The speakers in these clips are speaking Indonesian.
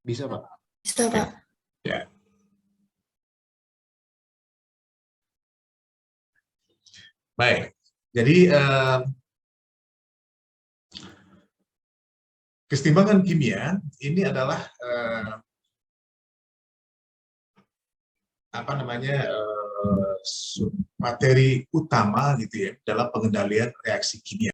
Bisa, Pak. Bisa, Pak. Ya. Baik, jadi kesetimbangan kimia ini adalah materi utama gitu ya dalam pengendalian reaksi kimia.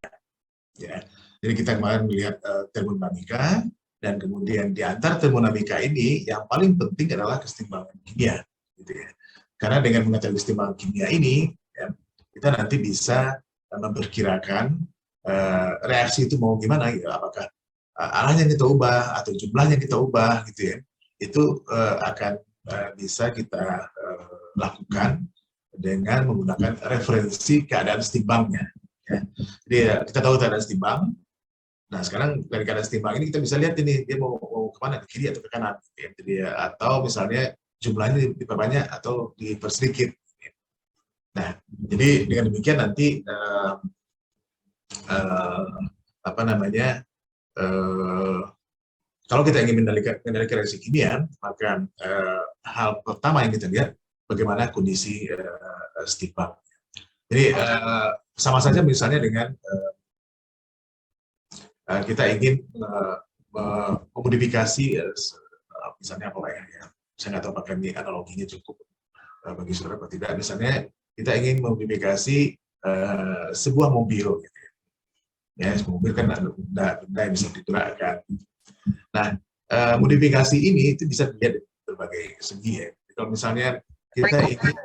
Ya. Jadi kita kemarin melihat termodinamika, dan kemudian di antara termodinamika ini yang paling penting adalah kesetimbangan kimia, gitu ya. Karena dengan mengetahui kesetimbangan kimia ini, ya, kita nanti bisa memperkirakan reaksi itu mau gimana, gitu. Apakah arahnya kita ubah atau jumlahnya kita ubah, gitu ya. Itu akan bisa kita lakukan dengan menggunakan referensi keadaan setimbangnya. Ya. Jadi kita tahu keadaan setimbang. Nah sekarang dari keadaan setimbang ini kita bisa lihat ini dia mau kemana, ke kiri atau ke kanan. Ya. Jadi, atau misalnya jumlahnya diperbanyak atau dipersedikit. Nah jadi dengan demikian nanti kalau kita ingin mengendalikan reaksi kimia, maka hal pertama yang kita lihat bagaimana kondisi setimbang. Jadi sama saja misalnya dengan kita ingin memodifikasi misalnya apa ya, saya nggak tahu apakah ini analoginya cukup bagi saudara atau tidak. Misalnya kita ingin memodifikasi sebuah mobil, gitu ya. Mobil kan ada benda yang bisa digerakkan. Nah, modifikasi ini itu bisa dilihat dari berbagai segi ya. Kalau misalnya kita ingin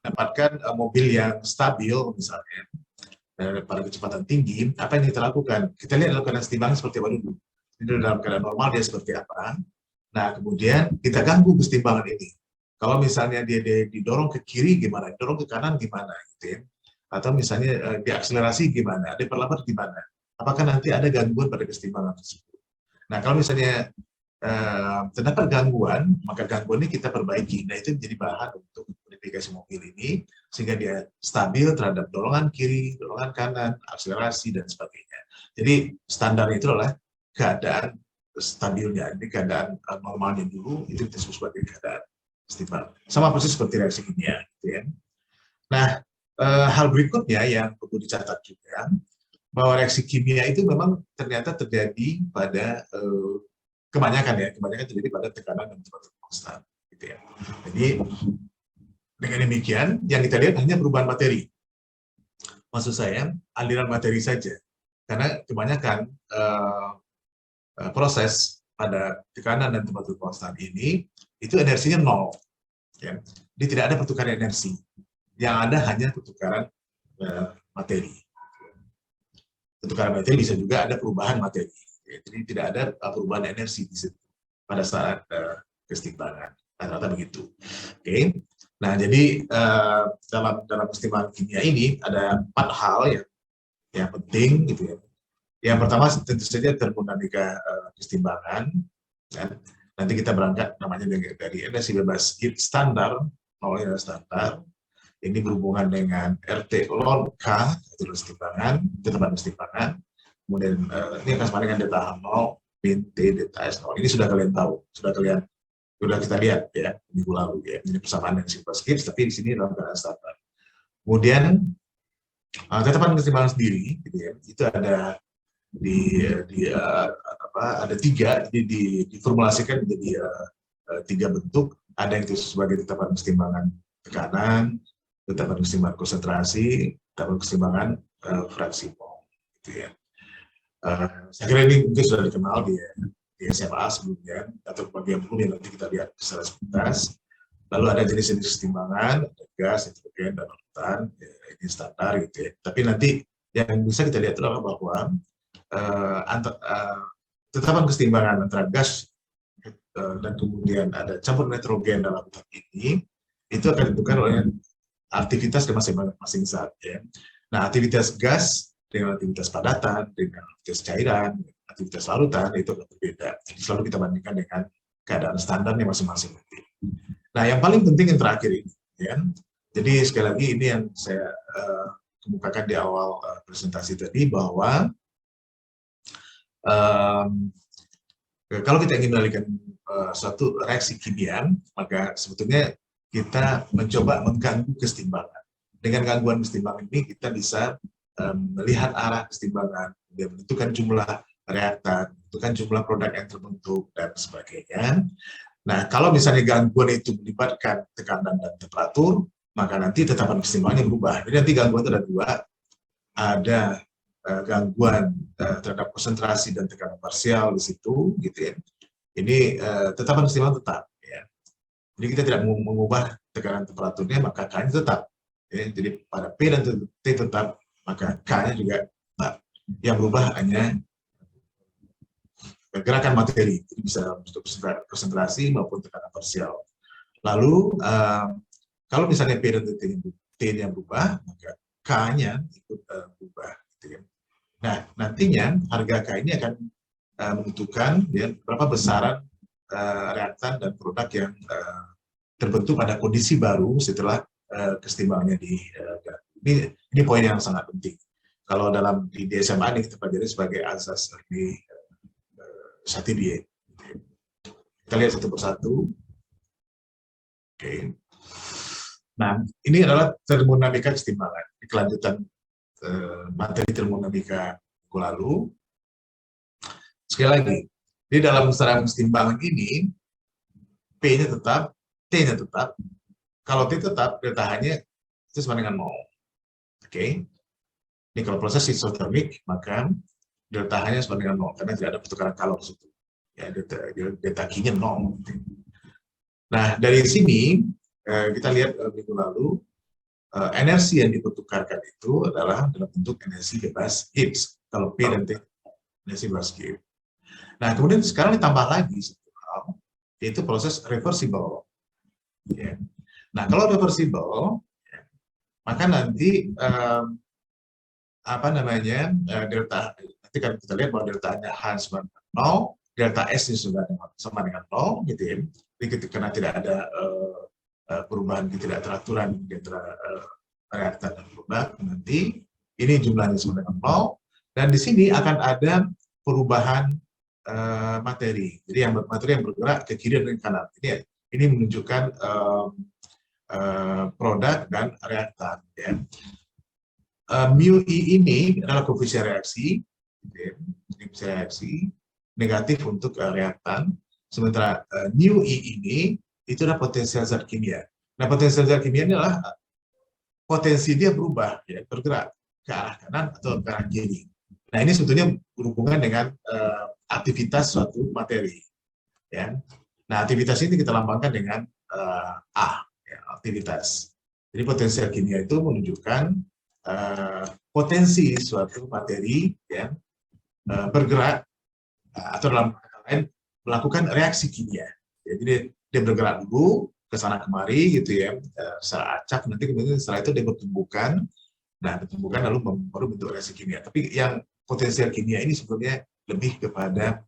mendapatkan mobil yang stabil misalnya pada kecepatan tinggi, apa yang kita lakukan? Kita lihat dalam keadaan kesetimbangan seperti apa dulu. Itu dalam keadaan normal dia seperti apa. Nah, kemudian kita ganggu kesetimbangan ini. Kalau misalnya dia didorong ke kiri gimana, didorong ke kanan gimana, gitu ya. Atau misalnya diakselerasi gimana, diperlambat gimana. Apakah nanti ada gangguan pada kesetimbangan tersebut? Nah, kalau misalnya terdapat gangguan, maka gangguan ini kita perbaiki. Nah, itu menjadi bahan untuk modifikasi mobil ini, sehingga dia stabil terhadap dorongan kiri, dorongan kanan, akselerasi, dan sebagainya. Jadi, standar itu adalah keadaan stabilnya. Ini keadaan normalnya dulu, itu kita sebut sebagai keadaan setimbang. Sama persis seperti reaksi kimia. Gitu ya. Nah, hal berikutnya yang perlu dicatat juga, bahwa reaksi kimia itu memang ternyata terjadi pada kebanyakan terjadi pada tekanan dan temperatur konstan, gitu ya. Jadi dengan demikian yang kita lihat hanya perubahan materi. Maksud saya aliran materi saja, karena kebanyakan proses pada tekanan dan temperatur konstan ini itu energinya nol. Ya. Jadi tidak ada pertukaran energi, yang ada hanya pertukaran materi. Pertukaran materi bisa juga ada perubahan materi. Jadi tidak ada perubahan energi di situ pada saat kesetimbangan. Rata-rata begitu. Oke. Nah, jadi dalam kesetimbangan kimia ini ada 4 hal yang penting gitu ya. Yang pertama tentu saja termodinamika kesetimbangan. Dan nanti kita berangkat namanya dari energi bebas standar, nolnya standar. Ini berhubungan dengan RT log K, itu kesetimbangan, tetapkan kesetimbangan. Kemudian ini akan sama dengan delta H0, min T, delta S0. Ini sudah kalian tahu, sudah kita lihat ya minggu lalu ya. Ini persamaan dengan simple skips, tapi di sini dalam keadaan standar. Kemudian tetapan kesetimbangan sendiri, gitu ya, itu ada ada 3, jadi diformulasikan menjadi 3 bentuk. Ada yang itu sebagai tetapan kesetimbangan tekanan, tetapan kesetimbangan konsentrasi, tetapan kesetimbangan fraksi mol, gitu ya. Saya kira ini mungkin sudah dikenal di SMA sebelumnya, atau bagian belum yang nanti kita lihat secara sepintas. Lalu ada jenis-jenis kesetimbangan, gas, nitrogen, dan oktan, ya, ini standar gitu ya. Tapi nanti yang bisa kita lihat adalah bahwa tetapan kesetimbangan antara gas dan kemudian ada campur nitrogen dalam tahap ini, itu akan ditentukan oleh aktivitas di masing-masing zat. Ya. Nah, aktivitas gas dengan aktivitas padatan, dengan aktivitas cairan, aktivitas larutan, itu akan berbeda. Jadi selalu kita bandingkan dengan keadaan standarnya masing-masing. Nah, yang paling penting yang terakhir ini. Ya. Jadi sekali lagi ini yang saya kemukakan di awal presentasi tadi, bahwa kalau kita ingin mengendalikan suatu reaksi kimia, maka sebetulnya kita mencoba mengganggu kesetimbangan. Dengan gangguan kesetimbangan ini kita bisa melihat arah kesetimbangan, menentukan jumlah reaktan, menentukan jumlah produk yang terbentuk, dan sebagainya. Nah, kalau misalnya gangguan itu melibatkan tekanan dan temperatur, maka nanti tetapan kesetimbangannya berubah. Jadi nanti gangguan itu ada dua, ada gangguan terhadap konsentrasi dan tekanan parsial di situ, gitu ya. Ini tetapan kesetimbangan tetap. Ya. Jadi kita tidak mengubah tekanan temperaturnya, maka K-nya tetap. Ya. Jadi pada P dan T tetap, maka K-nya juga tetap. Yang berubah hanya gerakan materi, jadi bisa untuk konsentrasi maupun tekanan parsial. Lalu kalau misalnya P dan T-nya berubah, maka K-nya ikut berubah. Gitu ya. Nah, nantinya harga K ini akan menentukan ya, berapa besaran reaktan dan produk yang terbentuk pada kondisi baru setelah kesetimbangannya ini poin yang sangat penting. Kalau di SMA ini kita pelajari sebagai asas di Saint-Dié. Kita lihat satu persatu. Oke. Nah, ini adalah termodinamika kesetimbangan. Kelanjutan materi termodinamika minggu lalu. Sekali lagi, di dalam serang kesetimbangan ini, P-nya tetap, T-nya tetap. Kalau T tetap, delta H-nya itu sama dengan 0. Oke. Ini kalau proses isotermik, maka delta H-nya sama dengan 0, karena tidak ada pertukaran kalor di situ. Ya, delta Q-nya 0. Nah, dari sini, kita lihat minggu lalu, energi yang dipertukarkan itu adalah dalam bentuk energi bebas Gibbs. Kalau P dan T, energi bebas Gibbs. Nah, kemudian sekarang ditambah lagi satu hal, yaitu proses reversible. Ya. Nah, kalau reversible, ya, maka nanti delta, nanti kan kita lihat bahwa delta-nya H sama dengan 0, delta S-nya sudah sama dengan 0, gitu ya. Jadi karena tidak ada perubahan ketidakteraturan di antara reaktan dan produk, nanti ini jumlahnya sama dengan 0, dan di sini akan ada perubahan materi. Jadi materi yang bergerak ke kiri dan ke kanan. Ini menunjukkan produk dan reaktan. Ya. Mu I ini adalah koefisien reaksi, negatif untuk reaktan. Sementara mu I ini itu adalah potensial zat kimia. Nah, potensial zat kimia ini adalah potensi dia berubah, ya, bergerak ke arah kanan atau ke arah kiri. Nah, ini sebetulnya berhubungan dengan aktivitas suatu materi. Ya. Nah, aktivitas ini kita lambangkan dengan A, ya, aktivitas. Jadi potensial kimia itu menunjukkan potensi suatu materi ya, bergerak atau dalam kata lain melakukan reaksi kimia. Jadi dia bergerak dulu ke sana kemari gitu ya, secara acak, nanti kemudian setelah itu dia bertumbukan. Nah, bertumbukan lalu baru bentuk reaksi kimia. Tapi yang potensial kimia ini sebetulnya lebih kepada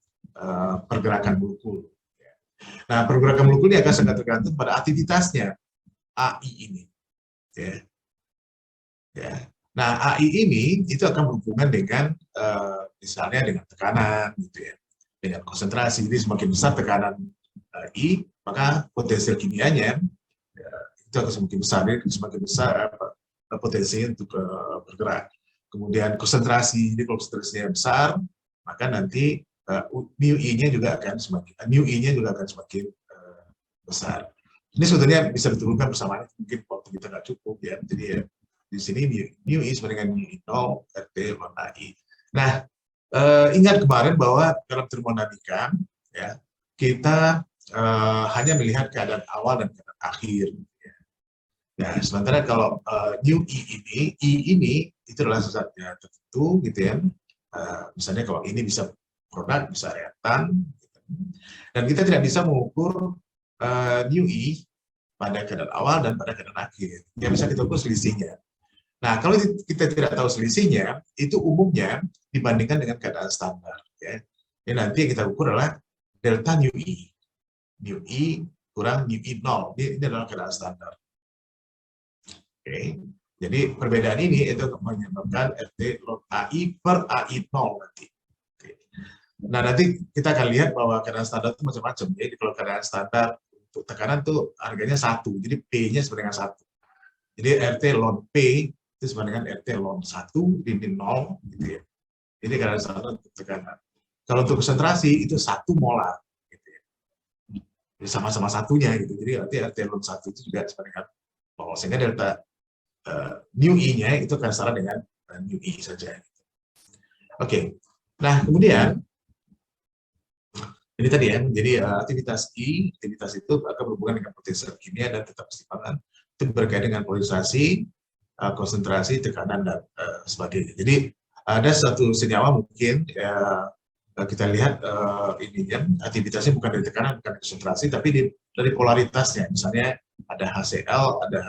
pergerakan molekul. Nah, pergerakan molekul ini akan sangat tergantung pada aktivitasnya AI ini. Ya. Ya. Nah, AI ini itu akan berhubungan dengan misalnya dengan tekanan, gitu ya, dengan konsentrasi. Jadi semakin besar tekanan I, maka potensial kimianya ya, itu akan semakin besar. Jadi semakin besar potensinya untuk bergerak. Kemudian konsentrasi, jadi kalau konsentrasinya besar, maka nanti mu I-nya juga akan semakin besar. Ini sebetulnya bisa diturunkan bersamaan, mungkin waktu kita nggak cukup ya. Jadi ya, di sini mu I sama dengan mu I 0 RT ln AI. Nah, ingat kemarin bahwa dalam termodinamika ya, kita hanya melihat keadaan awal dan keadaan akhir. Ya. Nah, sementara kalau mu I ini itu adalah zatnya tertentu gitu ya. Misalnya kalau ini bisa produk, bisa reaktan, gitu. Dan kita tidak bisa mengukur mu I pada keadaan awal dan pada keadaan akhir. Yang bisa kita ukur selisihnya. Nah, kalau kita tidak tahu selisihnya, itu umumnya dibandingkan dengan keadaan standar. Ya. Jadi nanti yang kita ukur adalah delta mu I. Mu I kurang mu I 0. Ini adalah keadaan standar. Oke. Jadi perbedaan ini itu menyebabkan RT log AI per AI 0 nanti. Oke. Nah, nanti kita akan lihat bahwa keadaan standar itu macam-macam. Jadi kalau keadaan standar untuk tekanan tuh harganya 1, jadi P-nya sama dengan 1. Jadi RT ln P itu sama dengan RT ln 1, ini 0, gitu ya. Ini keadaan standar untuk tekanan. Kalau untuk konsentrasi itu 1 molar. Gitu ya. Jadi sama-sama satunya, gitu. Jadi arti RT ln 1 itu juga sama dengan 0. Sehingga delta mu I-nya itu akan setara dengan mu I saja. Oke. Nah, kemudian ini tadi ya, jadi aktivitas I, aktivitas itu akan berhubungan dengan potensial kimia dan tetap keseimbangan. Itu berkaitan dengan polarisasi, konsentrasi, tekanan, dan sebagainya. Jadi ada satu senyawa mungkin ya, kita lihat ininya aktivitasnya bukan dari tekanan, bukan dari konsentrasi, tapi dari polaritasnya. Misalnya ada HCl, ada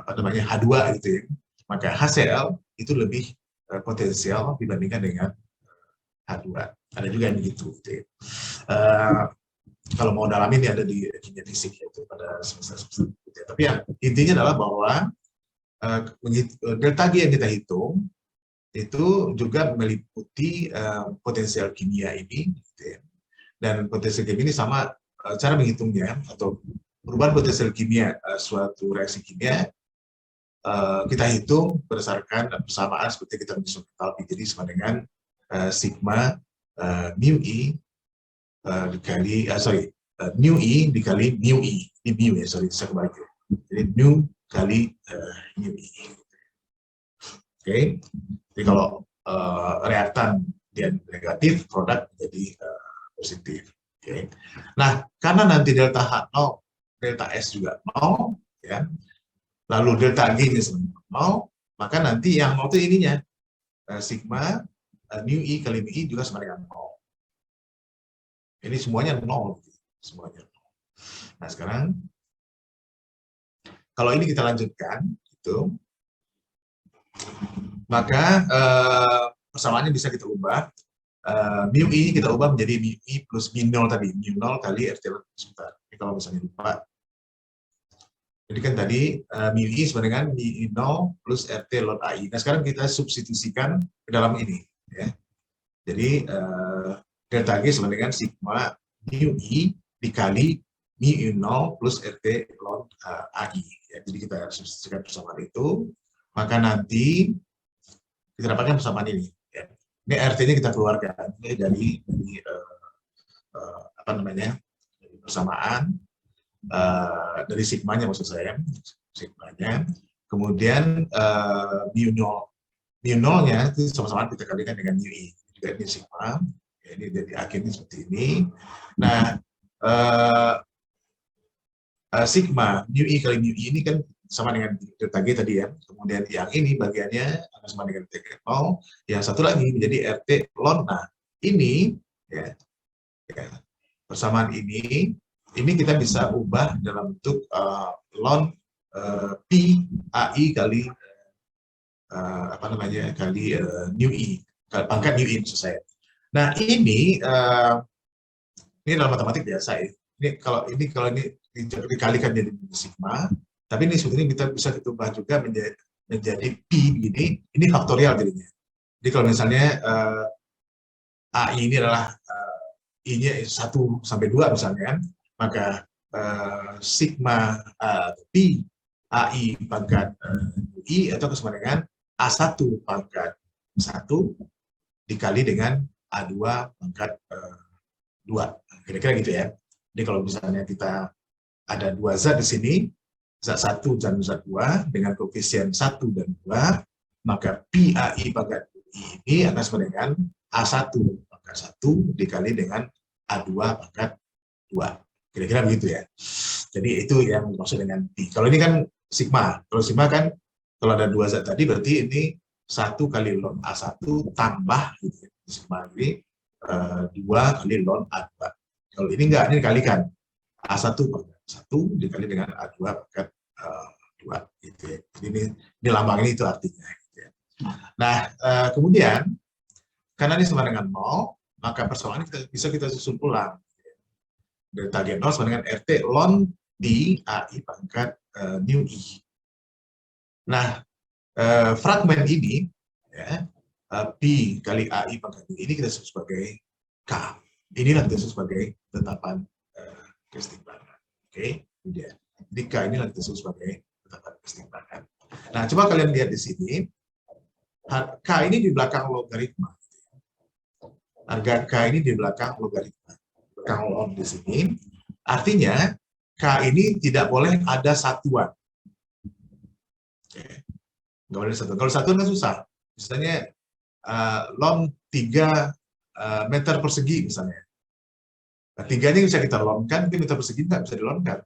apa namanya H2 gitu ya. Maka HCl itu lebih potensial dibandingkan dengan H2. Ada juga yang begitu. Gitu ya. Kalau mau dalamin ya ada di kimia fisik yaitu pada semester. Gitu ya. Tapi yang intinya adalah bahwa delta G yang kita hitung itu juga meliputi potensial kimia ini. Gitu ya. Dan potensial kimia ini sama cara menghitungnya atau perubahan potensial kimia suatu reaksi kimia kita hitung berdasarkan persamaan seperti kita menyusun entalpi. Jadi sama dengan sigma mu I dikali mu I dikali mu I. Ini mu ya, sorry, saya kembali. Jadi mu kali mu I. Oke. Jadi kalau reaktan dia negatif, produk menjadi positif. Oke. Nah, karena nanti delta H0, delta S juga 0, ya. Lalu delta G-nya sama 0, maka nanti yang 0 itu ininya sigma mu I kali mu I juga sama dengan 0. Ini semuanya 0. Semuanya 0. Nah, sekarang kalau ini kita lanjutkan, gitu, maka persamaannya bisa kita ubah. Mu I kita ubah menjadi mu I plus mu 0 tadi. Mu 0 kali RT sebentar. Ini kalau misalnya lupa. Jadi kan tadi mu I sama dengan mu 0 plus RT ln AI. Nah, sekarang kita substitusikan ke dalam ini. Ya. Jadi delta G sama dengan sigma mu I dikali mu 0 plus RT ln AI. Ya, jadi kita substitusikan persamaan itu, maka nanti kita dapatkan persamaan ini. Ya. Ini RT-nya kita keluarkan ini dari apa namanya persamaan dari sigmanya maksud saya, sigmanya. Kemudian mu 0-nya itu sama-sama kita kalikan dengan mu I. Juga ini sigma. Ya, ini jadi akhirnya seperti ini. Nah, sigma mu I kali mu I ini kan sama dengan delta G tadi ya. Kemudian yang ini bagiannya akan sama dengan delta G 0. Yang satu lagi menjadi RT ln. Nah, ini ya, persamaan ini kita bisa ubah dalam bentuk ln pi AI kali apa namanya kali mu I, pangkat mu I maksud saya. Nah, ini dalam matematik biasa ya. Ini kalau ini dikalikan jadi sigma, tapi ini sebetulnya kita bisa kita ubah juga menjadi pi begini. Ini faktorial jadinya. Jadi kalau misalnya AI ini adalah I-nya 1 sampai 2 misalnya, maka sigma pi AI pangkat I atau sama dengan A1 pangkat 1 dikali dengan A2 pangkat 2. Kira-kira gitu ya. Jadi kalau misalnya kita ada 2 zat di sini, zat 1 dan zat 2 dengan koefisien 1 dan 2, maka pi AI pangkat I ini akan sama dengan A1 pangkat 1 dikali dengan A2 pangkat 2. Kira-kira begitu ya. Jadi itu yang dimaksud dengan pi. Kalau ini kan sigma. Kalau sigma kan kalau ada 2 zat tadi berarti ini 1 kali ln A1 tambah gitu ya. Sigma ini 2 kali ln A2. Kalau ini enggak, ini dikalikan. A1 pangkat 1 dikali dengan A2 pangkat 2 gitu ya. Jadi ini lambang ini itu artinya gitu ya. Nah, kemudian karena ini sama dengan 0, maka persamaan bisa kita susun ulang. Delta G0 sama dengan RT ln di AI pangkat mu I. Nah, fragmen ini ya, P kali AI pangkat B. Ini kita sebut sebagai K. Inilah kita sebut sebagai tetapan kesetimbangan. Oke, kemudian jadi K inilah kita sebut sebagai tetapan kesetimbangan. Nah, coba kalian lihat di sini, K ini di belakang logaritma. Harga K ini di belakang logaritma. Belakang log di sini. Artinya, K ini tidak boleh ada satuan. Oke. Nggak boleh satuan. Kalau satuan kan susah. Misalnya, log 3 meter persegi misalnya. Nah, 3 ini bisa kita lomkan, tapi meter persegi nggak bisa dilomkan.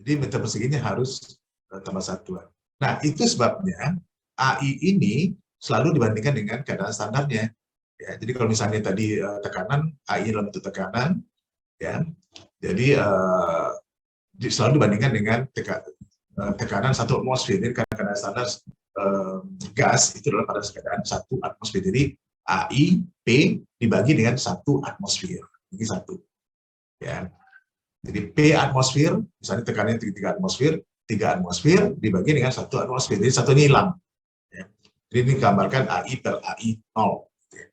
Jadi meter perseginya harus tambah satuan. Nah, itu sebabnya AI ini selalu dibandingkan dengan keadaan standarnya. Ya, jadi kalau misalnya tadi tekanan, AI dalam bentuk tekanan, ya, jadi selalu dibandingkan dengan tekanan 1 atmosfer. Jadi keadaan standar gas itu adalah pada keadaan 1 atmosfer. Jadi AI P dibagi dengan 1 atmosfer. Ini 1. Ya. Jadi P atmosfer, misalnya tekanannya 3 atmosfer, 3 atmosfer dibagi dengan 1 atmosfer. Jadi 1 ini hilang. Ya. Jadi ini gambarkan AI per AI 0. Ya.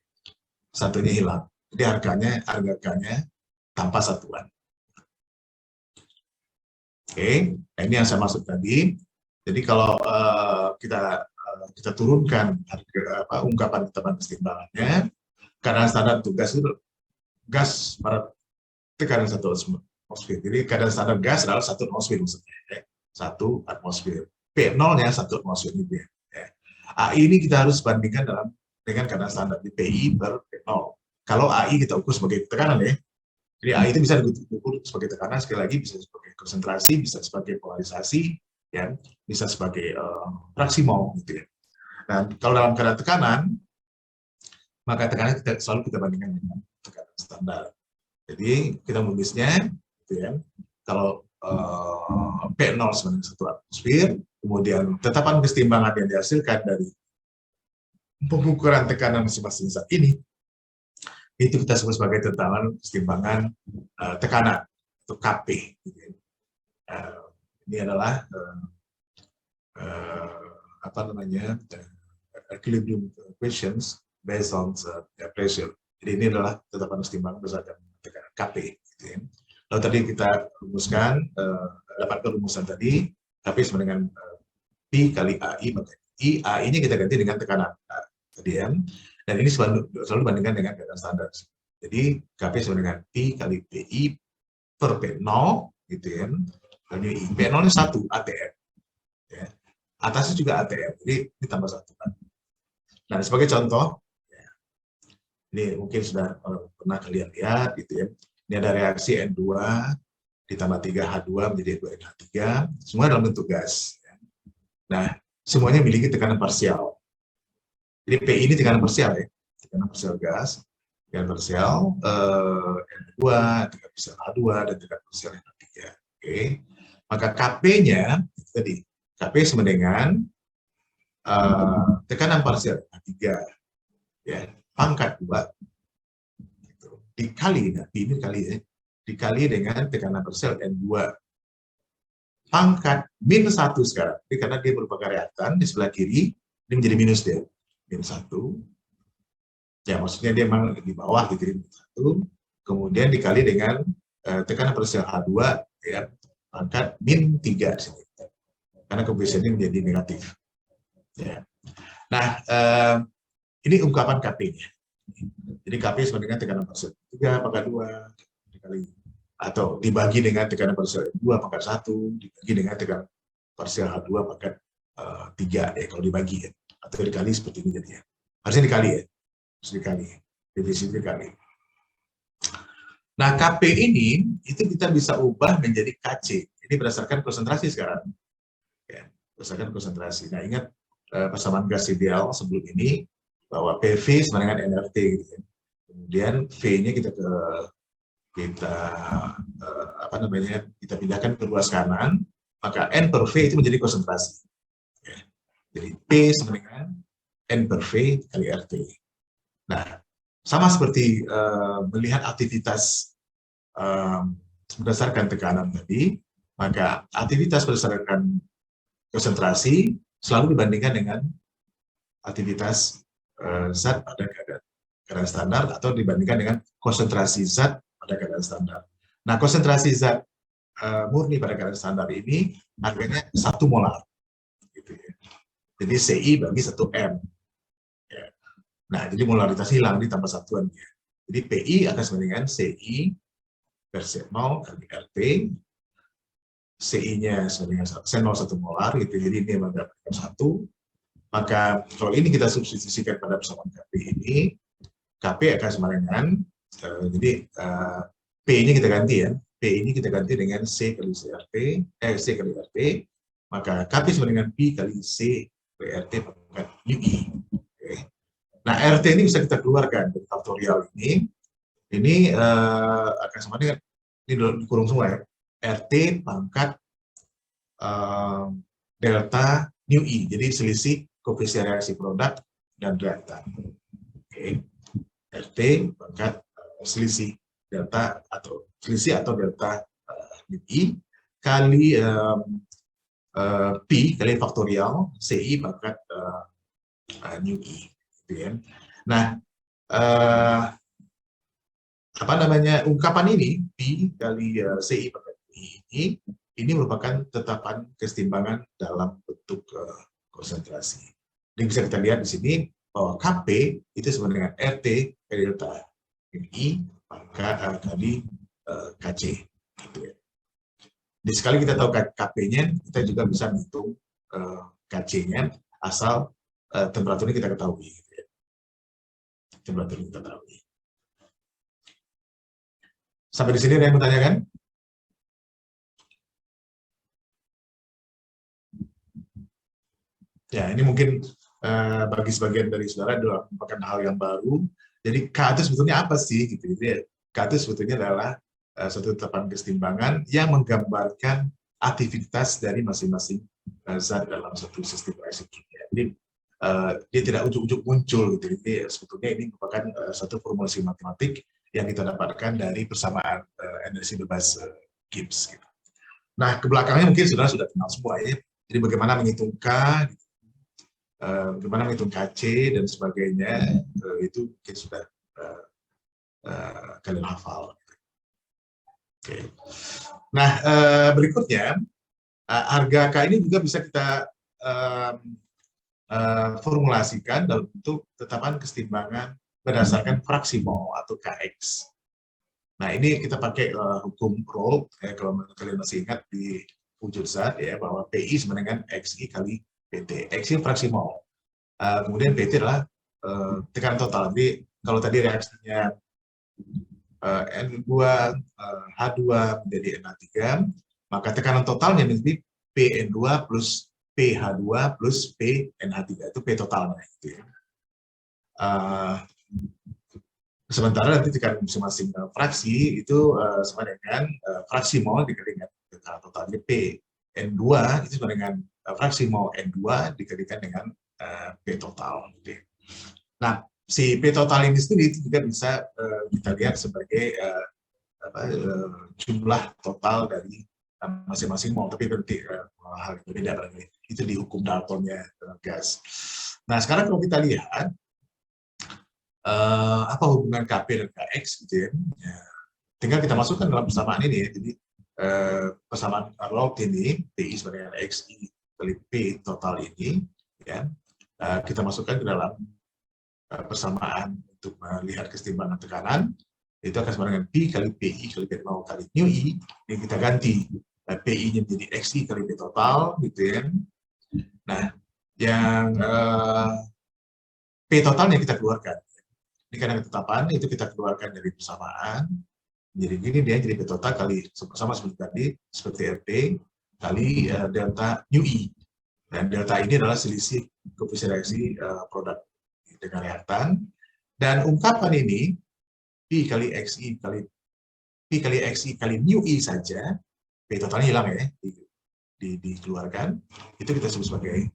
1-nya hilang. Jadi harganya tanpa satuan. Oke, nah ini yang saya maksud tadi. Jadi kalau kita turunkan ungkapan tetapan kesetimbangannya, keadaan standar tugas itu gas pada tekanan 1 atmosfer. Jadi keadaan standar gas adalah 1 atmosfer maksudnya. Ya. 1 atmosfer. P0-nya 1 atmosfer ini. Ya. AI ini kita harus bandingkan dengan keadaan standar di PI per P0. Kalau AI kita ukur sebagai tekanan ya. Jadi AI itu bisa diukur sebagai tekanan, sekali lagi bisa sebagai konsentrasi, bisa sebagai polarisasi, ya, bisa sebagai fraksi mol gitu ya. Nah, kalau dalam keadaan tekanan, maka tekanan selalu kita bandingkan dengan tekanan standar. Jadi kita menulisnya, gitu ya, kalau P0 sebanyak 1 atmosfer, kemudian tetapan kesetimbangan yang dihasilkan dari pengukuran tekanan masing-masing saat ini, itu kita sebut sebagai tetapan kesetimbangan tekanan atau KP. Gitu ya. Ini adalah equilibrium equations based on pressure. Jadi ini adalah tetapan kesetimbangan berdasarkan tekanan KP. Gitu ya. Lalu tadi kita rumuskan, dapatkan rumusan tadi, KP sama dengan P kali AI, maka AI-nya kita ganti dengan tekanan tadi ya. Dan ini selalu dibandingkan dengan keadaan standar. Jadi KP sama dengan P kali PI per P0, gitu ya. Lalu P0 nya 1 ATM. Ya. Atasnya juga ATM, jadi ditambah 1 kan. Nah, sebagai contoh, ya, ini mungkin sudah pernah kalian lihat, gitu ya. Ini ada reaksi N2 ditambah 3H2 menjadi 2NH3, semua dalam bentuk gas. Ya. Nah, semuanya memiliki tekanan parsial. Jadi PI ini tekanan parsial ya, tekanan parsial gas, tekanan parsial N2, tekanan parsial H2, dan tekanan parsial NH3. Oke, maka KP-nya tadi KP sama dengan tekanan parsial N3 ya, pangkat 2 gitu. Dikali, nah, ini kali ya, dikali dengan tekanan parsial N2 pangkat min 1 sekarang. Jadi karena dia merupakan reaktan di sebelah kiri, ini menjadi minus dia, min 1. Ya maksudnya dia memang di bawah gitu, min 1. Kemudian dikali dengan tekanan parsial H2 ya, pangkat min 3 sini. Karena koefisiennya menjadi negatif. Ya. Nah, ini ungkapan KP-nya. Jadi KP sama dengan tekanan parsial 3 pangkat 2 dikali, atau dibagi dengan tekanan parsial 2 pangkat 1 dibagi dengan tekanan parsial H2 pangkat 3 ya kalau dibagi ya, atau dikali seperti ini jadinya. Harusnya dikali ya, harus dikali, divisi dikali. Nah, KP ini itu kita bisa ubah menjadi KC. Ini berdasarkan konsentrasi sekarang. Ya, berdasarkan konsentrasi. Nah, ingat persamaan gas ideal sebelum ini bahwa PV sama dengan nRT gitu ya. Kemudian V-nya kita kita pindahkan ke ruas kanan, maka N per V itu menjadi konsentrasi. Ya. Jadi P sama dengan N per V kali RT. Nah, sama seperti melihat aktivitas berdasarkan tekanan tadi, maka aktivitas berdasarkan konsentrasi selalu dibandingkan dengan aktivitas zat pada keadaan standar atau dibandingkan dengan konsentrasi zat pada keadaan standar. Nah, konsentrasi zat murni pada keadaan standar ini harganya 1 molar. Gitu ya. Jadi CI bagi 1 M. Ya. Nah, jadi molaritas hilang ditambah satuannya. Jadi PI akan sama dengan CI per Z0 kali RT. CI-nya sama dengan Z0 1 molar, gitu. Jadi ini mendapatkan 1. Maka kalau ini kita substitusikan pada persamaan KP ini, KP akan sama dengan, jadi P-nya kita ganti ya. P ini kita ganti dengan C kali CRT, C kali RT. Maka KP sama dengan P kali C kali RT pangkat UI. Okay. Nah, RT ini bisa kita keluarkan dari faktorial ini. Ini akan sama dengan, ini dikurung semua ya, RT pangkat delta nu I. Jadi selisih koefisien reaksi produk dan reaktan. Oke. RT pangkat selisih delta atau selisih atau delta nu I kali P kali faktorial CI pangkat nu I. Gitu ya. Nah, apa namanya, ungkapan ini P kali CI pangkat ini merupakan tetapan kesetimbangan dalam bentuk konsentrasi. Jadi bisa kita lihat di sini bahwa Kp itu sama dengan RT kali delta I kali Kc. Gitu ya. Jadi sekali kita tahu Kp-nya, kita juga bisa menghitung Kc-nya asal temperaturnya kita ketahui. Gitu ya. Temperaturnya kita ketahui. Sampai di sini ada yang bertanyakan? Ya, ini mungkin bagi sebagian dari saudara adalah merupakan hal yang baru. Jadi K itu sebetulnya apa sih? Gitu. Jadi K itu sebetulnya adalah suatu tetapan kesetimbangan yang menggambarkan aktivitas dari masing-masing zat dalam satu sistem reaksi kimia. Jadi dia tidak ujuk-ujuk muncul gitu. Jadi sebetulnya ini merupakan satu formulasi matematik yang kita dapatkan dari persamaan energi bebas Gibbs. Gitu. Nah, kebelakangnya mungkin saudara sudah kenal semua ya. Jadi bagaimana menghitung K, bagaimana menghitung KC dan sebagainya, itu mungkin sudah kalian hafal. Oke. Nah, berikutnya harga K ini juga bisa kita formulasikan dalam bentuk tetapan kesetimbangan berdasarkan fraksi mol atau Kx. Nah, ini kita pakai hukum Rolle, kalau kalian masih ingat di wujud zat ya, bahwa PI sama dengan XI kali PT. XI fraksi mol. Kemudian PT adalah tekanan total. Jadi kalau tadi reaksinya N2 H2 menjadi NH3, maka tekanan totalnya menjadi PN2 plus PH2 plus PNH3. Itu P totalnya. Gitu ya. Sementara nanti tekanan masing-masing fraksi itu sama dengan fraksi mol dikali dengan tekanan totalnya P. N2 itu sama dengan fraksi mol N2 dikalikan dengan P total. Nah, si P total ini sendiri juga bisa kita lihat sebagai jumlah total dari masing-masing mol, tapi berarti hal yang berbeda berarti. Itu di hukum Daltonnya gas. Nah, sekarang kalau kita lihat apa hubungan Kp dan Kx gitu ya. Tinggal kita masukkan dalam persamaan ini ya. Jadi persamaan log ini Pi sama dengan Xi kali P total ini ya. Kita masukkan ke dalam persamaan untuk melihat kesetimbangan tekanan, itu akan sama dengan P kali PI kali P0 kali nu I, yang kita ganti PI-nya menjadi XI kali P total, gitu ya. Nah, yang P totalnya kita keluarkan. Ini karena ketetapan, itu kita keluarkan dari persamaan, jadi gini dia, jadi P total kali sama seperti tadi, seperti RT, kali delta nu I. Dan delta ini adalah selisih koefisien reaksi produk dengan reaktan, dan ungkapan ini P kali XI kali nu I saja, P totalnya hilang ya, dikeluarkan, itu kita sebut sebagai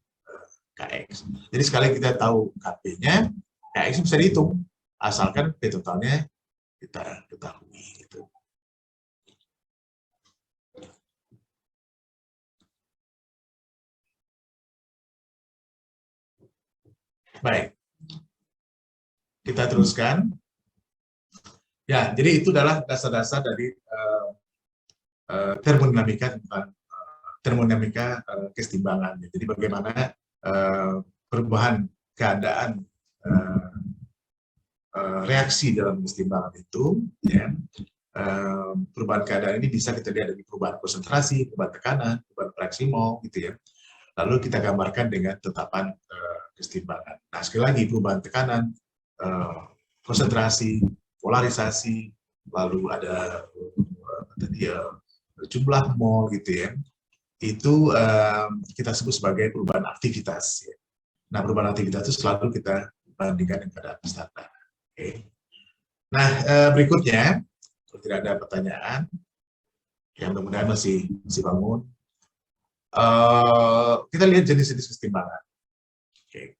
Kx. Jadi sekali kita tahu Kp-nya, Kx bisa dihitung, asalkan P totalnya kita ketahui. Gitu. Baik. Kita teruskan. Ya, jadi itu adalah dasar-dasar dari termodinamika tentang termodinamika kesetimbangan. Jadi bagaimana perubahan keadaan reaksi dalam kesetimbangan itu, ya, perubahan keadaan ini bisa kita lihat dari perubahan konsentrasi, perubahan tekanan, perubahan reaksi mol, gitu ya. Lalu kita gambarkan dengan tetapan kesetimbangan. Nah, sekali lagi perubahan tekanan, konsentrasi, polarisasi, lalu ada tadi jumlah mol, gitu ya. Itu kita sebut sebagai perubahan aktivitas. Ya. Nah, perubahan aktivitas itu selalu kita bandingkan dengan keadaan standar. Oke. Nah, berikutnya, kalau tidak ada pertanyaan, yang mudah-mudahan masih bangun, kita lihat jenis-jenis kesetimbangan. Oke.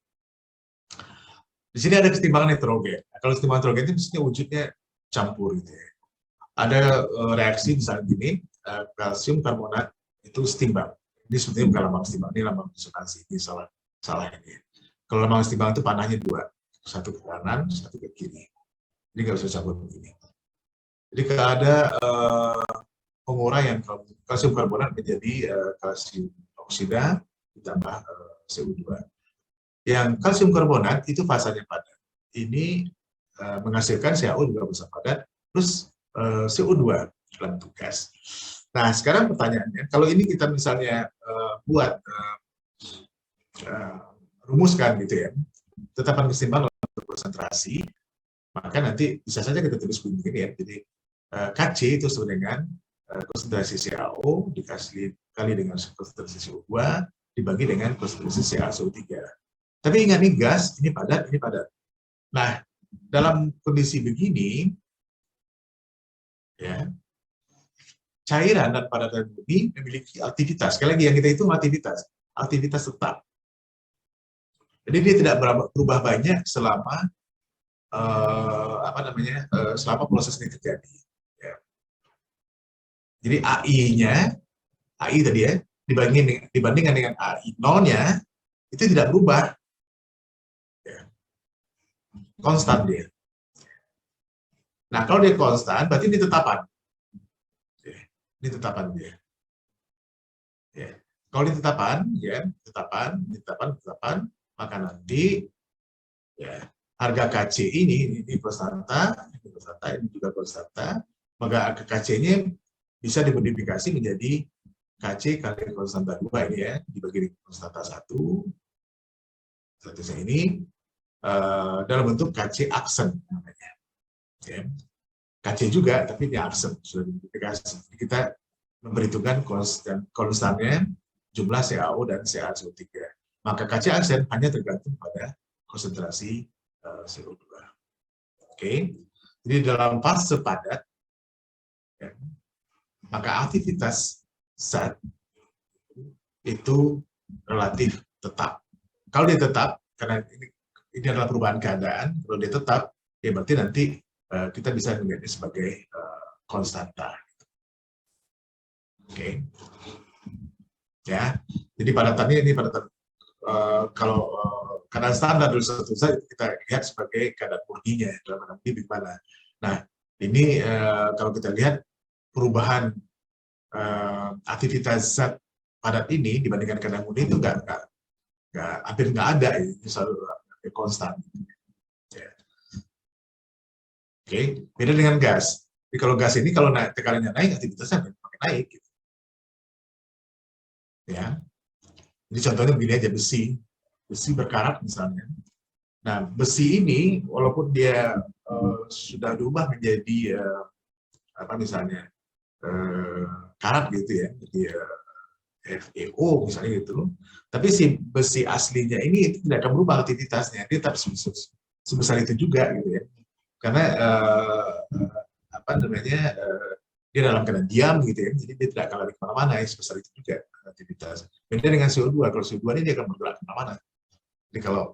Di sini ada kesetimbangan heterogen. Nah, kalau kesetimbangan heterogen itu biasanya wujudnya campur, gitu ya. Ada reaksi misalnya gini, kalsium karbonat itu setimbang. Ini sebetulnya bukan lambang setimbang, ini lambang substansi. Ini salah ini. Kalau lambang setimbang itu panahnya dua, satu ke kanan, satu ke kiri. Jadi nggak bisa campur begini. Jadi kalau ada penguraian kalsium karbonat menjadi kalsium oksida ditambah CO2. Yang kalsium karbonat itu fasanya padat. Ini menghasilkan CaO juga bisa padat, plus CO2 dalam tugas. Nah, sekarang pertanyaannya, kalau ini kita misalnya buat rumuskan gitu ya, tetapan kesetimbangan konsentrasi, maka nanti bisa saja kita tulis begini ya. Jadi Kc itu sama dengan konsentrasi CaO dikali dengan konsentrasi CO2 dibagi dengan konsentrasi CaCO3. Tapi ingat nih, gas ini padat, ini padat. Nah, dalam kondisi begini, ya, cairan dan padatan bumi memiliki aktivitas. Sekali lagi yang kita itu aktivitas tetap. Jadi dia tidak berubah banyak selama selama proses ini terjadi. Ya. Jadi AI tadi ya, dibandingkan dengan AI nolnya itu tidak berubah, ya. Konstan dia. Nah, kalau dia konstan, berarti ini tetapan. Ini tetapan dia. Ya. Kalau ini tetapan, ya, tetapan, maka nanti ya, harga Kc ini konstanta, ini juga konstanta, maka harga Kc-nya bisa dimodifikasi menjadi Kc kali konstanta 2 ini ya, dibagi konstanta 1, statusnya ini dalam bentuk Kc aksen namanya. Ya. Kc juga, tapi ini aksen, sudah dimodifikasi. Kita memperhitungkan konstannya jumlah CaO dan CaCO3. Maka Kc aksen hanya tergantung pada konsentrasi CO2. Oke. Jadi dalam fase padat, ya, maka aktivitas zat itu relatif tetap. Kalau dia tetap, karena ini adalah perubahan keadaan, kalau dia tetap, ya berarti nanti kita bisa melihatnya sebagai konstanta. Oke. Ya, jadi padatannya ini padatan kalau keadaan standar dari satu zat kita lihat sebagai keadaan murninya dalam arti bagaimana. Nah, ini kalau kita lihat perubahan aktivitas zat padat ini dibandingkan keadaan murni itu hampir nggak ada, itu selalu konstan. Ya. Oke, beda dengan gas. Jadi kalau gas ini kalau tekanannya naik, aktivitasnya makin naik. Gitu. Ya, jadi contohnya begini aja, besi berkarat misalnya. Nah, besi ini walaupun dia sudah berubah menjadi misalnya karat gitu ya, jadi FeO misalnya gitu, tapi si besi aslinya ini itu tidak akan berubah aktivitasnya, dia tetap sebesar itu juga gitu ya, karena dia dalam keadaan diam gitu ya, jadi dia tidak akan lari kemana-mana, sebesar itu juga aktivitas. Beda dengan CO2, kalau CO2 ini dia akan bergerak kemana-mana. Jadi kalau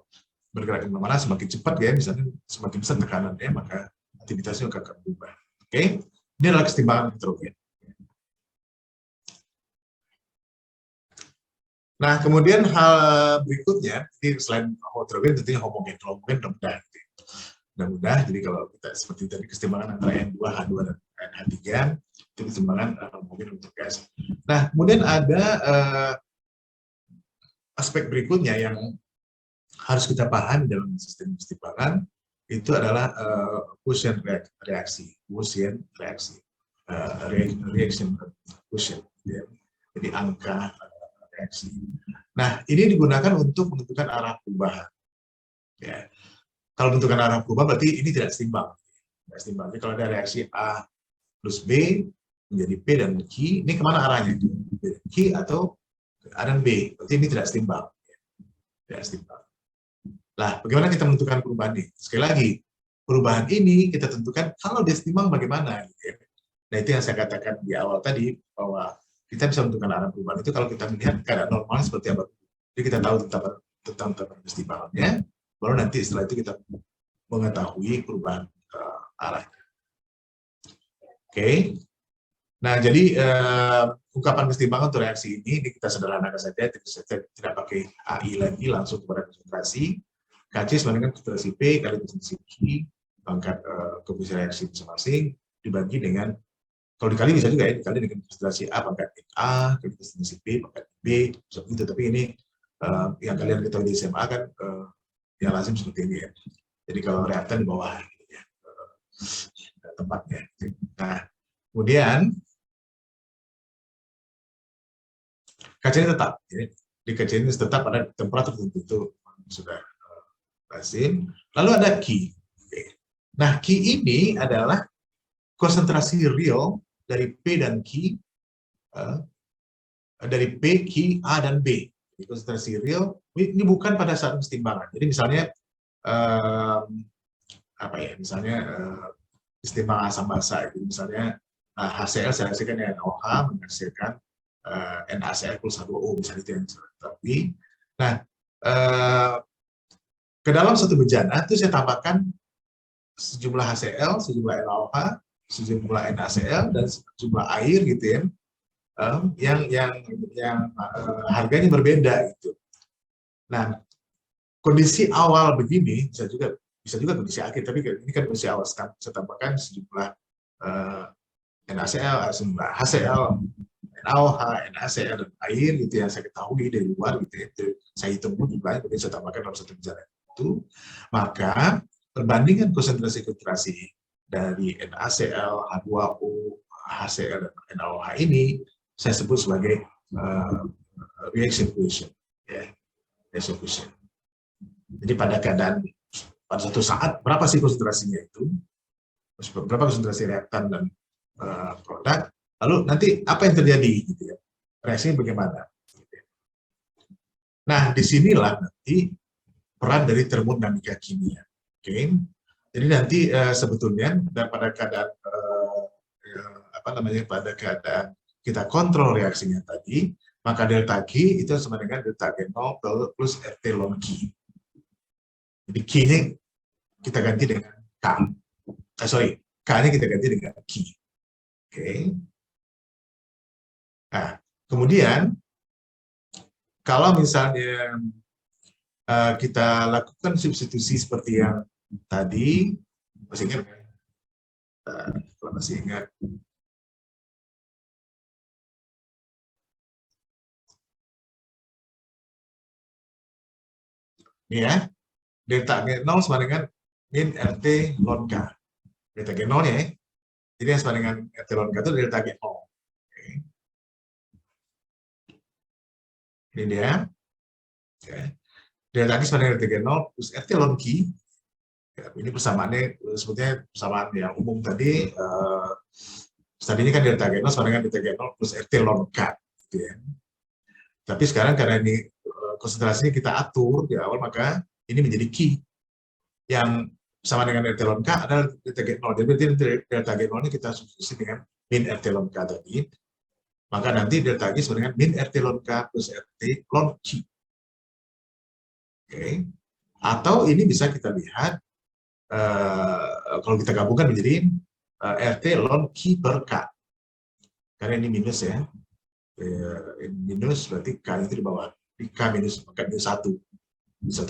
bergerak kemana-mana semakin cepat ya, misalnya semakin besar tekanannya, maka aktivitasnya akan berubah. Oke, ini adalah kesetimbangan heterogen. Nah, kemudian hal berikutnya, ini selain heterogen tentunya homogen rendah. mudah. Jadi kalau kita seperti tadi kesetimbangan antara N2, H2 dan H3 itu kesetimbangan mobil untuk gas. Nah, kemudian ada aspek berikutnya yang harus kita pahami dalam sistem kesetimbangan itu adalah quotient reaksi, quotient reaksi, reaction quotient, ya. Jadi angka reaksi. Nah, ini digunakan untuk menentukan arah perubahan. Ya. Kalau menentukan arah perubahan berarti ini tidak setimbang. Tidak setimbang. Jadi kalau ada reaksi A plus B menjadi P dan Q, ini kemana arahnya? Q atau A dan B, berarti ini tidak setimbang. Tidak setimbang. Nah, bagaimana kita menentukan perubahan ini? Sekali lagi, perubahan ini kita tentukan kalau dia setimbang bagaimana. Gitu ya. Nah, itu yang saya katakan di awal tadi, bahwa kita bisa menentukan arah perubahan itu kalau kita melihat keadaan normal seperti apa. Jadi kita tahu tentang kesetimbangannya, baru nanti setelah itu kita mengetahui perubahan arah. Oke. Nah, jadi ungkapan kesetimbangan untuk reaksi ini kita sederhanakan saja, tidak pakai AI lagi, langsung kepada konsentrasi. KC sama dengan konsentrasi P kali konsentrasi Q, pangkat koefisien reaksi masing-masing, dibagi dengan, kalau dikali bisa juga ya, dikali dengan konsentrasi A pangkat A, kali konsentrasi B pangkat B, seperti itu. Tapi ini yang kalian ketahui di SMA kan yang lazim seperti ini ya. Jadi kalau reaktan di bawah ya, tempatnya. Nah, kemudian KC ini tetap, ya. Di KC ini tetap pada temperatur tertentu itu sudah lazim. Lalu ada Q. Nah, Q ini adalah konsentrasi real dari P dan Q, dari P, Q, A, dan B. Jadi konsentrasi real ini bukan pada saat kesetimbangan. Jadi misalnya apa ya? Misalnya kesetimbangan asam basa. Jadi misalnya HCl saya hasilkan dengan NaOH menghasilkan NaCl plus H2O, misalnya itu yang saya ketahui. Nah, ke dalam satu bejana itu saya tambahkan sejumlah HCl, sejumlah NaOH, sejumlah NaCl, dan sejumlah air gitu ya, yang harganya berbeda gitu. Nah, kondisi awal begini bisa juga kondisi akhir, tapi ini kan kondisi awal. Saya tambahkan sejumlah NaCl, sejumlah HCl, NaOH, NaCl, dan air gitu yang saya ketahui dari luar gitu ya. Saya hitung jumlahnya, kemudian saya tambahkan dalam satu bejana itu, maka perbandingan konsentrasi dari NaCl, H2O, HCl, dan NaOH ini saya sebut sebagai reaction quotient. Ya, reaction quotient. Jadi pada suatu saat berapa sih konsentrasinya itu, berapa konsentrasi reaktan dan produk, lalu nanti apa yang terjadi gitu ya, reaksinya bagaimana. Nah, disinilah nanti peran dari termodinamika kimia. Oke. Jadi nanti sebetulnya pada keadaan pada keadaan kita kontrol reaksinya tadi, maka delta Q itu sama dengan delta G0 plus RT ln Q. Jadi Q-nya kita ganti dengan K. K-nya kita ganti dengan Q. Oke. Nah, kemudian kalau misalnya kita lakukan substitusi seperti yang tadi, masih ingat kan? Kalau masih ingat, ini ya, delta G0 sama dengan min RT ln K. Delta G0 ya, jadi yang sama dengan RT ln K itu delta G0. Oke. Ini dia. Oke. Delta G sama dengan delta G0 plus RT ln Q. Ya, ini persamaannya sebetulnya persamaan yang umum tadi. Tadinya kan delta G0 sama dengan delta G0 plus RT ln K. Gitu ya. Tapi sekarang karena ini konsentrasinya kita atur di awal, maka ini menjadi Q. Yang sama dengan RT ln K adalah delta G0. Jadi delta G0 ini kita substitusi dengan min RT ln K tadi. Maka nanti delta G sama dengan min RT ln K plus RT ln Q. Oke. Atau ini bisa kita lihat, kalau kita gabungkan menjadi RT ln Q per K. Karena ini minus ya. Ini minus berarti K itu di bawah. Di K minus 1. 1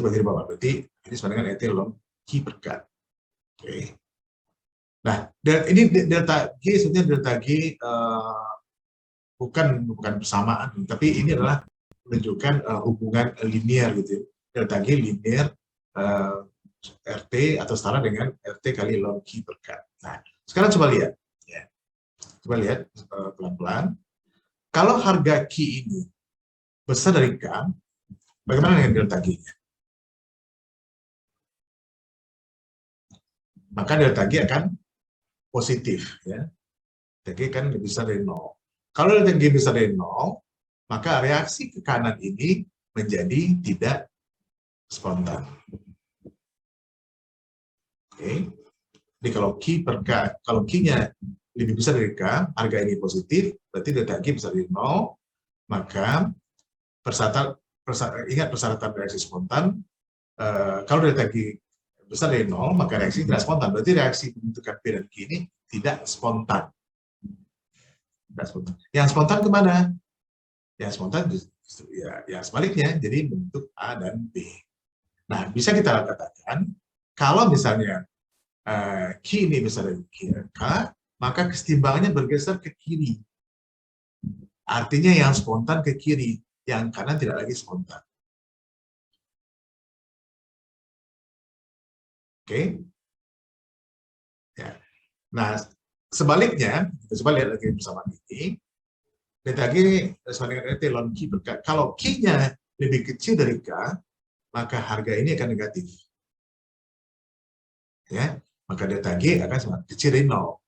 berarti di bawah. Berarti ini sama dengan RT ln Q per K. Oke. Nah, ini delta G sebenarnya delta G bukan bersamaan, tapi ini adalah menunjukkan hubungan linear gitu. Delta G linear RT atau setara dengan RT kali log Q per K. Nah, sekarang coba lihat. Ya. Coba lihat pelan-pelan. Kalau harga Q ini besar dari K, bagaimana dengan delta G-nya? Maka delta G akan positif. Ya. Delta G kan lebih besar dari 0. Kalau delta G besar dari 0, maka reaksi ke kanan ini menjadi tidak spontan. Oke. Jadi kalau Q-nya lebih besar dari K, harga ini positif, berarti delta G besar dari 0, maka ingat persyaratan reaksi spontan, kalau delta G besar dari 0, maka reaksi tidak spontan. Berarti reaksi pembentukan P dan Q ini tidak spontan. Yang spontan kemana? Yang spontan ya sebaliknya, jadi bentuk A dan B. Nah, bisa kita katakan, kalau misalnya Q ini besar dari K, maka kesetimbangannya bergeser ke kiri. Artinya yang spontan ke kiri, yang kanan tidak lagi spontan. Oke? Ya. Nah, sebaliknya, kita coba lihat lagi bersama ini. Delta G sama dengan RT ln Q. Kalau Q-nya lebih kecil dari K, maka harga ini akan negatif. Ya, maka delta G akan semakin kecil dari 0.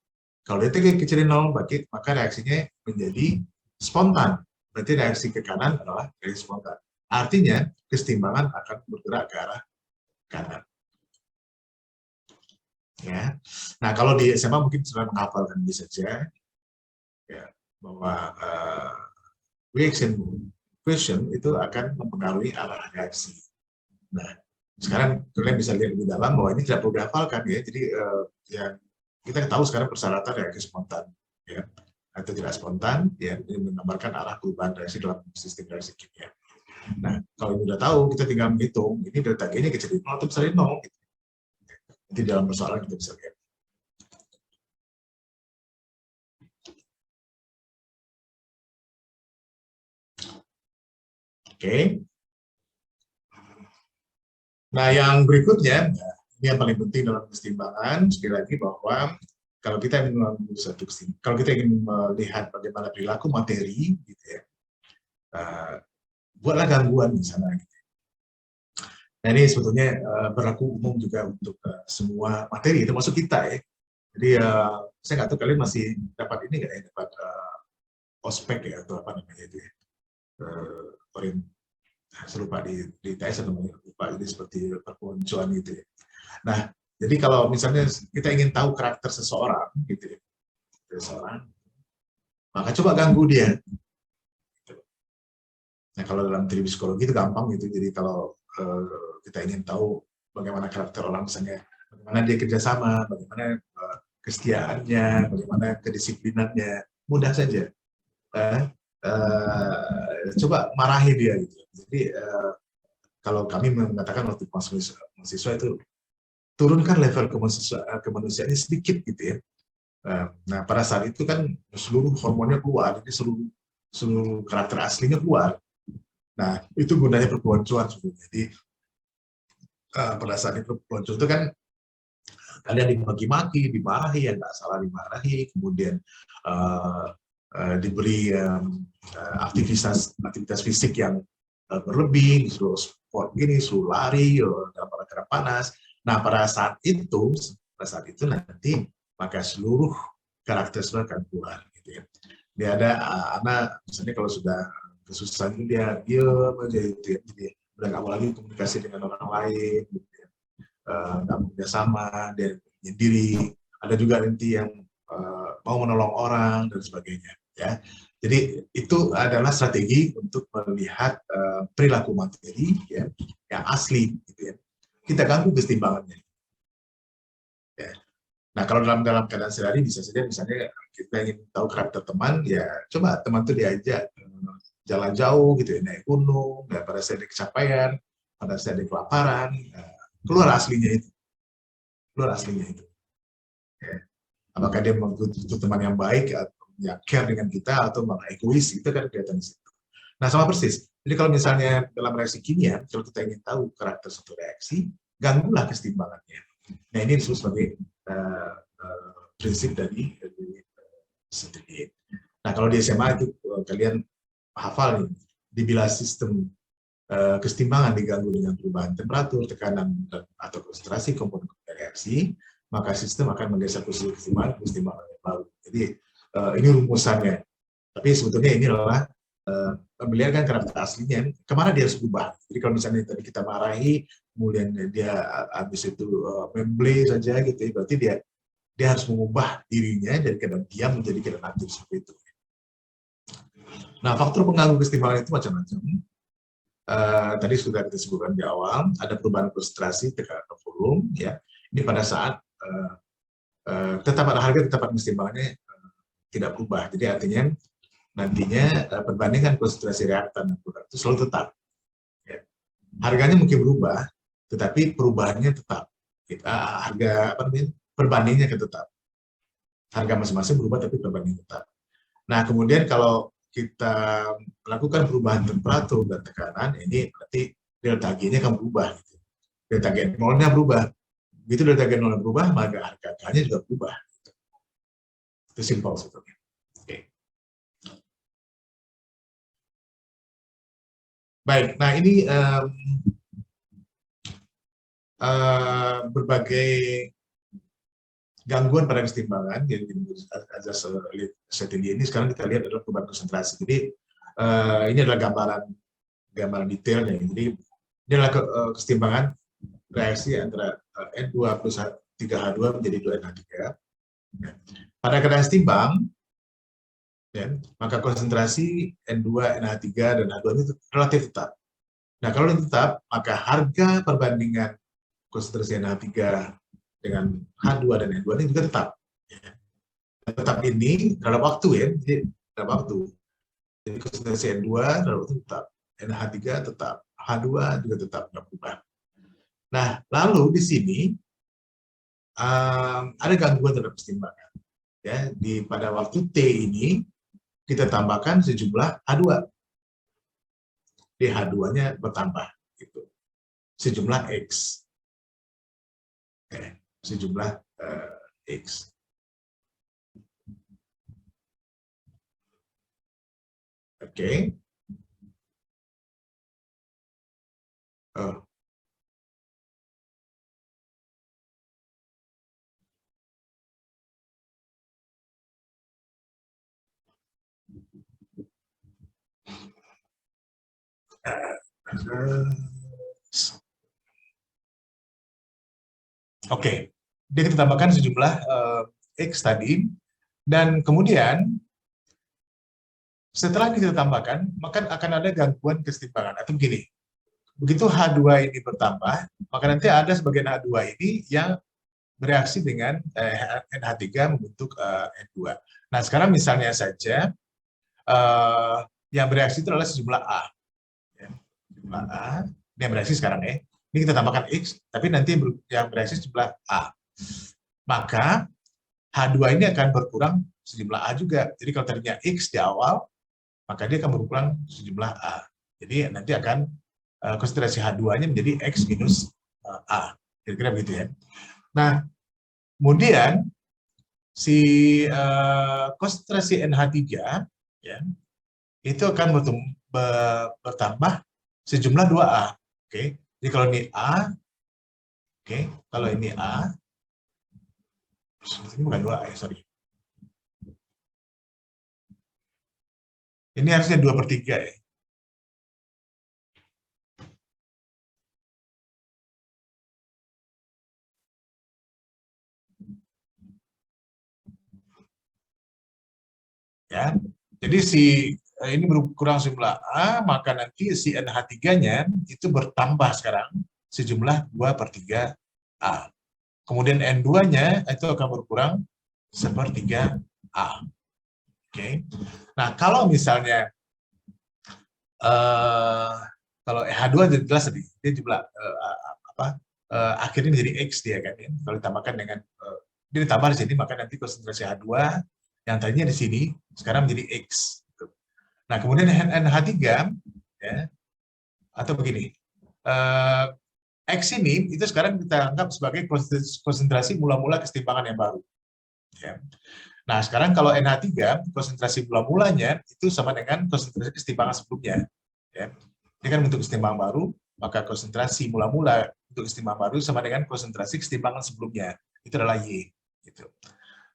Kalau delta G kecil dari 0, maka reaksinya menjadi spontan. Berarti reaksi ke kanan adalah reaksi spontan. Artinya, kesetimbangan akan bergerak ke arah kanan. Ya. Nah, kalau di SMA mungkin sudah menghafalkan ini saja, ya, bahwa reaction question itu akan mempengaruhi arah reaksi. Nah, sekarang kalian bisa lihat lebih dalam bahwa ini tidak perlu dihafalkan ya. Jadi yang kita tahu sekarang persyaratan reaksi spontan, ya, atau tidak spontan, ya, ini menggambarkan arah perubahan reaksi dalam sistem reaksi kimia. Nah, kalau sudah tahu, kita tinggal menghitung ini delta G ini kecil dari 0 atau besar dari 0. Gitu. Nanti dalam persoalan kita bisa lihat. Oke. Nah, yang berikutnya, ini yang paling penting dalam kesetimbangan, sekali lagi bahwa kalau kita ingin kalau kita ingin melihat bagaimana perilaku materi, gitu ya, buatlah gangguan di sana. Gitu. Nah, ini sebetulnya berlaku umum juga untuk semua materi, termasuk kita ya. Jadi saya nggak tahu kalian masih dapat ini nggak ya, dapat ospek ya atau apa namanya itu ya, saya lupa di TS namanya, lupa, jadi seperti perpeloncoan gitu ya. Nah, jadi kalau misalnya kita ingin tahu karakter seseorang gitu ya, maka coba ganggu dia. Nah, kalau dalam teori psikologi itu gampang gitu. Jadi kalau kita ingin tahu bagaimana karakter orang, misalnya bagaimana dia kerjasama, bagaimana kesetiaannya, bagaimana kedisiplinannya, mudah saja. Coba marahi dia gitu. Jadi kalau kami mengatakan waktu mahasiswa itu turunkan level kemanusiaannya sedikit gitu ya. Nah, pada saat itu kan seluruh hormonnya keluar, jadi seluruh karakter aslinya keluar. Nah, itu gunanya perpeloncoan sebenarnya. Jadi pada saat itu perpeloncoan itu kan kalian dimaki-maki, dimarahi, yang nggak salah dimarahi, kemudian diberi aktivitas fisik yang berlebih, disuruh sport gini, suruh lari dalam keadaan panas. Nah, pada saat itu nanti maka seluruh karakter sudah akan keluar. Gitu ya. Dia ada anak, misalnya kalau sudah kesusahan dia diam aja itu ya. Jadi udah nggak mau lagi komunikasi dengan orang lain, gitu ya. Nggak mau kerjasama, dia sendiri. Ada juga nanti yang mau menolong orang dan sebagainya. Ya. Jadi itu adalah strategi untuk melihat perilaku materi ya, yang asli. Gitu ya. Kita ganggu kesetimbangannya. Ya. Nah, kalau dalam keadaan sehari bisa saja misalnya kita ingin tahu karakter teman, ya coba teman itu diajak jalan jauh gitu ya, naik gunung, dan pada saat ada kecapean, pada saat ada kelaparan, keluar aslinya itu. keluar aslinya itu. Ya. Apakah dia membutuhkan teman yang baik, atau yang care dengan kita, atau malah egois, itu kan kelihatan di situ. Nah, sama persis. Jadi kalau misalnya dalam reaksi kimia, kalau kita ingin tahu karakter suatu reaksi, ganggulah kesetimbangannya. Nah, ini disebut sebagai prinsip dari Setigin. Nah, kalau di SMA itu kalian hafal nih, bila sistem kesetimbangan diganggu dengan perubahan temperatur, tekanan, atau konsentrasi komponen reaksi, maka sistem akan menggeser posisi kesetimbangan yang baru. Jadi ini rumusannya. Tapi sebetulnya ini adalah beliau kan karakter aslinya, kemana dia harus berubah. Jadi kalau misalnya tadi kita marahi, kemudian dia habis itu memble saja gitu, berarti dia harus mengubah dirinya dari keadaan diam menjadi keadaan aktif seperti itu. Nah, faktor pengganggu kesetimbangan itu macam-macam. Tadi sudah kita sebutkan di awal, ada perubahan konsentrasi, tekanan volume, ya. Ini pada saat harga tetapan kesetimbangannya tidak berubah. Jadi artinya nantinya perbandingan konsentrasi reaktan dan produk itu selalu tetap. Ya. Harganya mungkin berubah, tetapi perubahannya tetap. Harga perbandingnya tetap. Harga masing-masing berubah, tapi perbandingnya tetap. Nah, kemudian kalau kita melakukan perubahan temperatur dan tekanan, ini berarti delta G-nya akan berubah. Gitu. Delta G0-nya berubah. Begitu delta G0-nya berubah, maka harga K-nya juga berubah. Gitu. Itu simpel sebetulnya. Okay. Baik, nah ini berbagai gangguan pada kesetimbangan yang azas Setigin ini sekarang kita lihat adalah perubahan konsentrasi. Jadi ini adalah gambaran detailnya. Jadi ini adalah kesetimbangan reaksi antara N2 plus 3H2 menjadi 2NH3. Pada keadaan setimbang, ya, maka konsentrasi N2, NH3 dan H2 itu relatif tetap. Nah, kalau ini tetap, maka harga perbandingan konsentrasi NH3 dengan H2 dan N2 ini juga tetap. Ya. Tetap ini dalam waktu, ya, jadi dalam waktu. Jadi konsentrasi N2 dalam waktu tetap, NH3 tetap, H2 juga tetap, tidak berubah. Nah, lalu di sini ada gangguan terhadap kesetimbangan. Ya, pada waktu T ini kita tambahkan sejumlah H2. Di H2-nya bertambah, gitu. Sejumlah X. Sejumlah X. Oke. Oh. Oke, dia kita tambahkan sejumlah X tadi, dan kemudian setelah kita tambahkan, maka akan ada gangguan kesetimbangan. Atau begini, begitu H2 ini bertambah, maka nanti ada sebagian H2 ini yang bereaksi dengan NH3 membentuk N2. Nah, sekarang misalnya saja yang bereaksi itu adalah sejumlah A. Ya, sejumlah A, yang bereaksi sekarang ya. Ini kita tambahkan X, tapi nanti yang bereaksi sejumlah A. Maka H2 ini akan berkurang sejumlah A juga. Jadi kalau tadinya X di awal, maka dia akan berkurang sejumlah A. Jadi nanti akan konsentrasi H2-nya menjadi X minus A. Kira-kira begitu ya. Nah, kemudian si konsentrasi NH3 ya, itu akan bertambah sejumlah 2A. Oke. Jadi kalau ini A, oke, kalau ini A, ini bukan 2A ya, sorry. Ini harusnya 2/3 ya. Ya. Jadi ini berkurang sejumlah A, maka nanti si NH3-nya itu bertambah sekarang sejumlah 2/3 A. Kemudian N2-nya itu akan berkurang 1/3 A. Oke. Nah, kalau misalnya kalau H2 jelas tadi, dia jumlah akhirnya menjadi X dia kan ya. Kalau ditambahkan dengan ini ditambah di sini, maka nanti konsentrasi H2 yang tadinya di sini sekarang menjadi X. Nah, kemudian NH3 ya, atau begini, X ini itu sekarang kita anggap sebagai konsentrasi mula-mula kesetimbangan yang baru. Ya. Nah, sekarang kalau NH3 konsentrasi mula-mulanya itu sama dengan konsentrasi kesetimbangan sebelumnya. Ya. Ini kan bentuk kesetimbangan baru, maka konsentrasi mula-mula untuk kesetimbangan baru sama dengan konsentrasi kesetimbangan sebelumnya. Itu adalah Y. Gitu.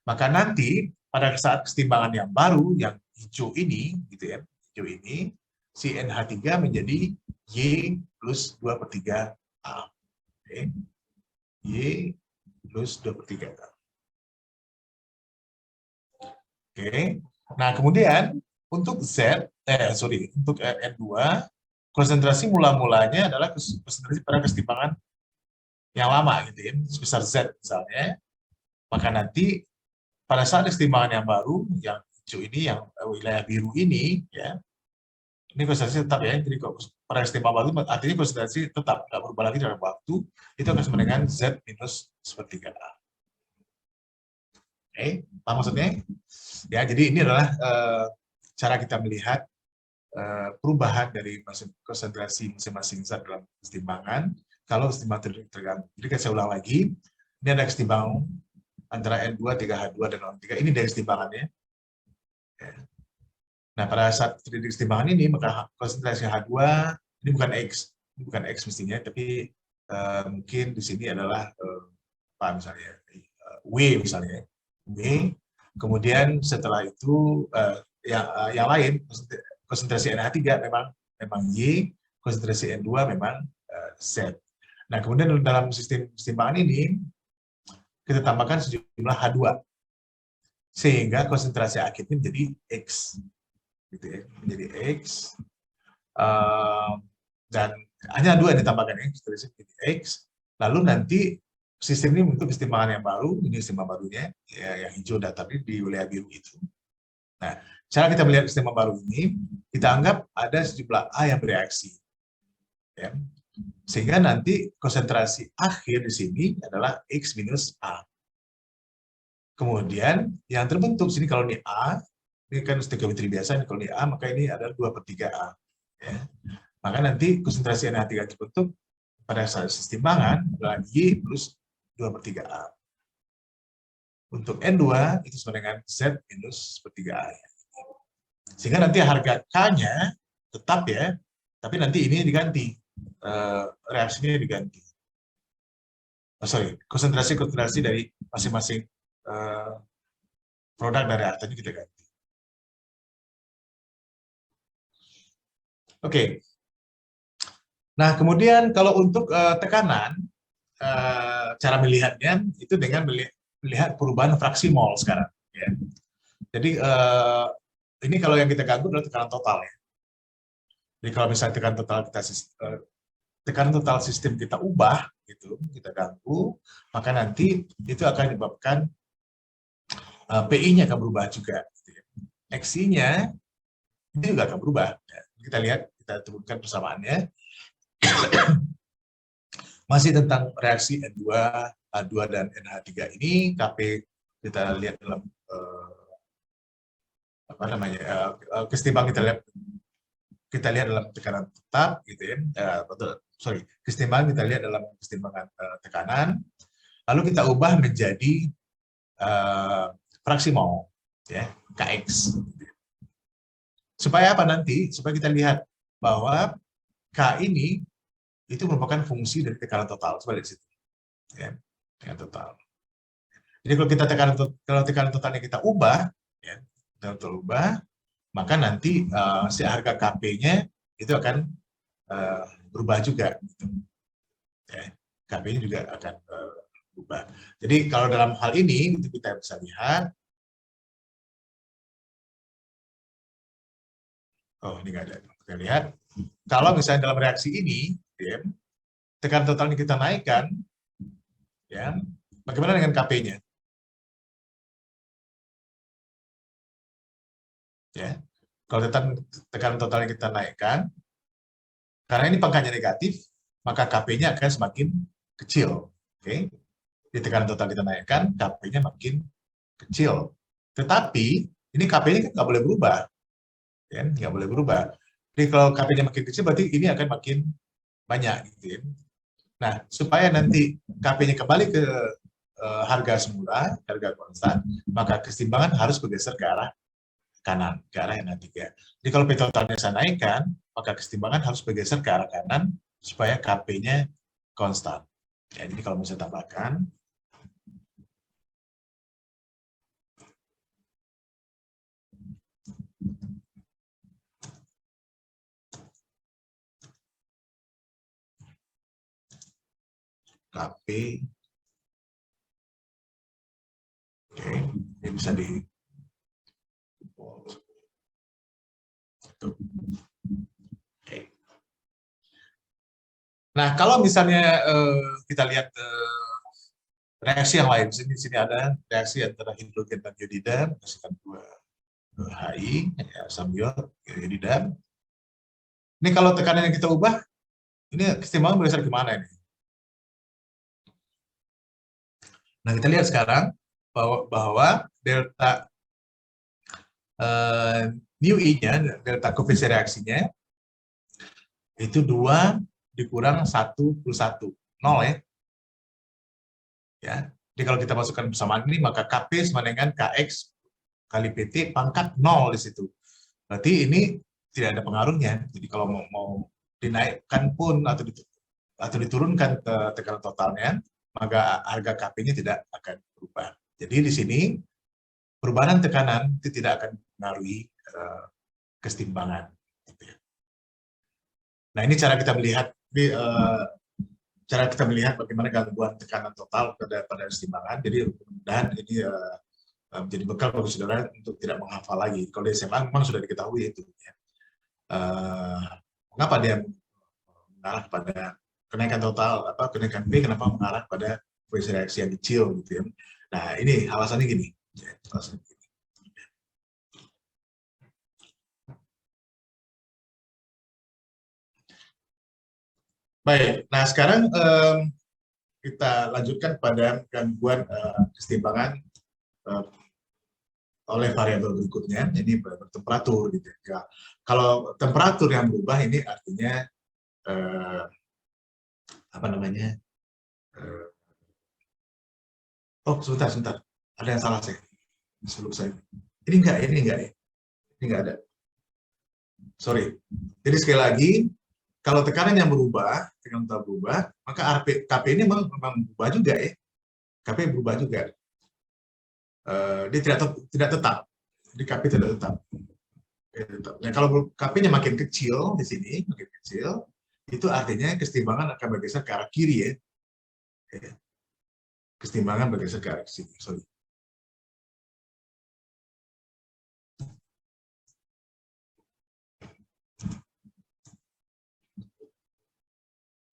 Maka nanti pada saat kesetimbangan yang baru, yang hijau ini, gitu ya, hijau ini, si NH3 menjadi Y plus 2/3 A. Okay. Y plus 2/3 A. Oke. Nah, kemudian untuk untuk N2, konsentrasi mula-mulanya adalah konsentrasi pada kesetimbangan yang lama, gitu ya, sebesar Z misalnya. Maka nanti pada saat kesetimbangan yang baru, yang hijau ini, yang wilayah biru ini, ya, ini konsentrasi tetap ya. Jadi pada kesetimbangan baru artinya konsentrasi tetap, nggak berubah lagi dalam waktu. Itu akan sama dengan Z minus 1/3A. Oke, apa maksudnya? Ya, jadi ini adalah cara kita melihat perubahan dari konsentrasi masing-masing zat dalam kesetimbangan kalau kesetimbangan terganggu. Jadi saya ulang lagi, ini ada kesetimbangan antara N2, 3H2, dan N3. Ini dari kesetimbangannya. Nah, pada saat terjadi kesetimbangan ini, maka konsentrasi H2, ini bukan X mestinya, tapi mungkin di sini adalah apa misalnya, W misalnya. W, kemudian setelah itu yang lain, konsentrasi NH3 memang Y, konsentrasi N2 memang Z. Nah, kemudian dalam sistem kesetimbangan ini, kita tambahkan sejumlah H2, sehingga konsentrasi akhirnya menjadi X. Gitu ya, menjadi X. Dan hanya 2 yang ditambahkan ya, konsentrasi menjadi X. Lalu nanti sistem ini untuk kesetimbangan yang baru, ini kesetimbangan barunya, ya, yang hijau tadi di wilayah biru itu. Nah, cara kita melihat kesetimbangan baru ini, kita anggap ada sejumlah A yang bereaksi. Ya. Sehingga nanti konsentrasi akhir di sini adalah X minus A. Kemudian yang terbentuk sini kalau ini A, ini kan stoichiometri biasa, kalau ini A, maka ini adalah 2/3A. Ya. Maka nanti konsentrasi NH3 terbentuk pada saat kesetimbangan adalah Y plus 2/3A. Untuk N2 itu sama dengan Z minus 1/3A. Sehingga nanti harga K-nya tetap ya, tapi nanti ini diganti, reaksinya diganti. Konsentrasi dari masing-masing produk dari reaktannya kita ganti. Oke. Nah, kemudian kalau untuk tekanan, cara melihatnya itu dengan melihat perubahan fraksi mol sekarang. Ya. Jadi ini kalau yang kita ganggu adalah tekanan total ya. Jadi kalau misalnya tekanan total sistem kita ubah, gitu, kita ganggu, maka nanti itu akan menyebabkan PI-nya akan berubah juga. Gitu ya. XI-nya ini juga akan berubah. Ya. Kita lihat, kita turunkan persamaannya. Masih tentang reaksi N2, H2, dan NH3 ini, KP kita lihat dalam kesetimbangan kita lihat dalam tekanan tetap, gitu ya. Kesetimbangan kita lihat dalam kesetimbangan tekanan, lalu kita ubah menjadi fraksi mol, ya, Kx. Supaya apa nanti? Supaya kita lihat bahwa K ini itu merupakan fungsi dari tekanan total. Coba lihat situ. Ya, tekanan total. Jadi kalau tekanan totalnya kita ubah, ya, kita ubah, maka nanti si harga KP-nya itu akan berubah juga. Gitu. Ya, KP-nya juga akan berubah. Jadi kalau dalam hal ini itu kita bisa lihat, oh ini nggak ada. Kita lihat, kalau misalnya dalam reaksi ini, ya, tekanan totalnya kita naikkan, ya, bagaimana dengan KP-nya? Ya, kalau tekanan totalnya kita naikkan, karena ini pangkanya negatif, maka KP-nya akan semakin kecil. Oke, di tekanan total kita naikkan, KP-nya makin kecil. Tetapi ini KP-nya kan nggak boleh berubah, ya, nggak boleh berubah. Jadi kalau KP-nya makin kecil, berarti ini akan makin banyak, gitu ya. Nah, supaya nanti KP-nya kembali ke harga semula, harga konstan, maka kesetimbangan harus bergeser ke arah kanan, ke arah yang N3. Jadi kalau P totalnya saya naikkan, maka kesetimbangan harus bergeser ke arah kanan supaya KP-nya konstan. Ya, jadi kalau mau saya tambahkan, KP, oke, ini bisa di oke. Nah, kalau misalnya kita lihat reaksi yang lain, di sini ada reaksi antara hidrogen dan iodida menghasilkan 2 HI, ya, asam iod, iodida. Ini kalau tekanan yang kita ubah, ini kesetimbangan bergeser kemana ini? Nah, kita lihat sekarang bahwa delta mu I-nya, delta koefisien reaksinya, itu 2 dikurang 1+1, 0 ya. Ya. Jadi kalau kita masukkan persamaan ini, maka Kp sama dengan Kx kali Pt pangkat 0 di situ. Berarti ini tidak ada pengaruhnya. Jadi kalau mau dinaikkan pun atau diturunkan ke tekanan totalnya, maka harga Kp-nya tidak akan berubah. Jadi di sini perubahan tekanan itu tidak akan mempengaruhi kesetimbangan. Nah, ini cara kita melihat bagaimana gangguan tekanan total pada kesetimbangan. Jadi mudah-mudahan ini menjadi bekal bagi saudara untuk tidak menghafal lagi. Kalau di SMA memang sudah diketahui itu. Ya. Mengapa dia mengarah pada kenaikan total, kenaikan P, kenapa mengarah pada koefisien reaksi yang kecil gitu ya. Nah, ini alasannya gini. Ya, alasannya gini. Baik, nah sekarang kita lanjutkan pada gangguan kesetimbangan oleh variabel berikutnya, ini bertemperatur gitu ya. Kalau temperatur yang berubah ini artinya apa namanya? Oh, sebentar. Ada yang salah saya. Sebelum saya. Ini enggak ya. Ini enggak ada. Sorry. Jadi sekali lagi, kalau tekanan yang berubah, tekanan total berubah, maka KP ini memang berubah juga ya. KP berubah juga. Dia tidak tetap. Jadi KP tidak tetap. Nah, kalau KP-nya makin kecil di sini, makin kecil, itu artinya kesetimbangan akan bergeser ke arah kiri ya. Kesetimbangan bergeser ke arah sini. Sorry.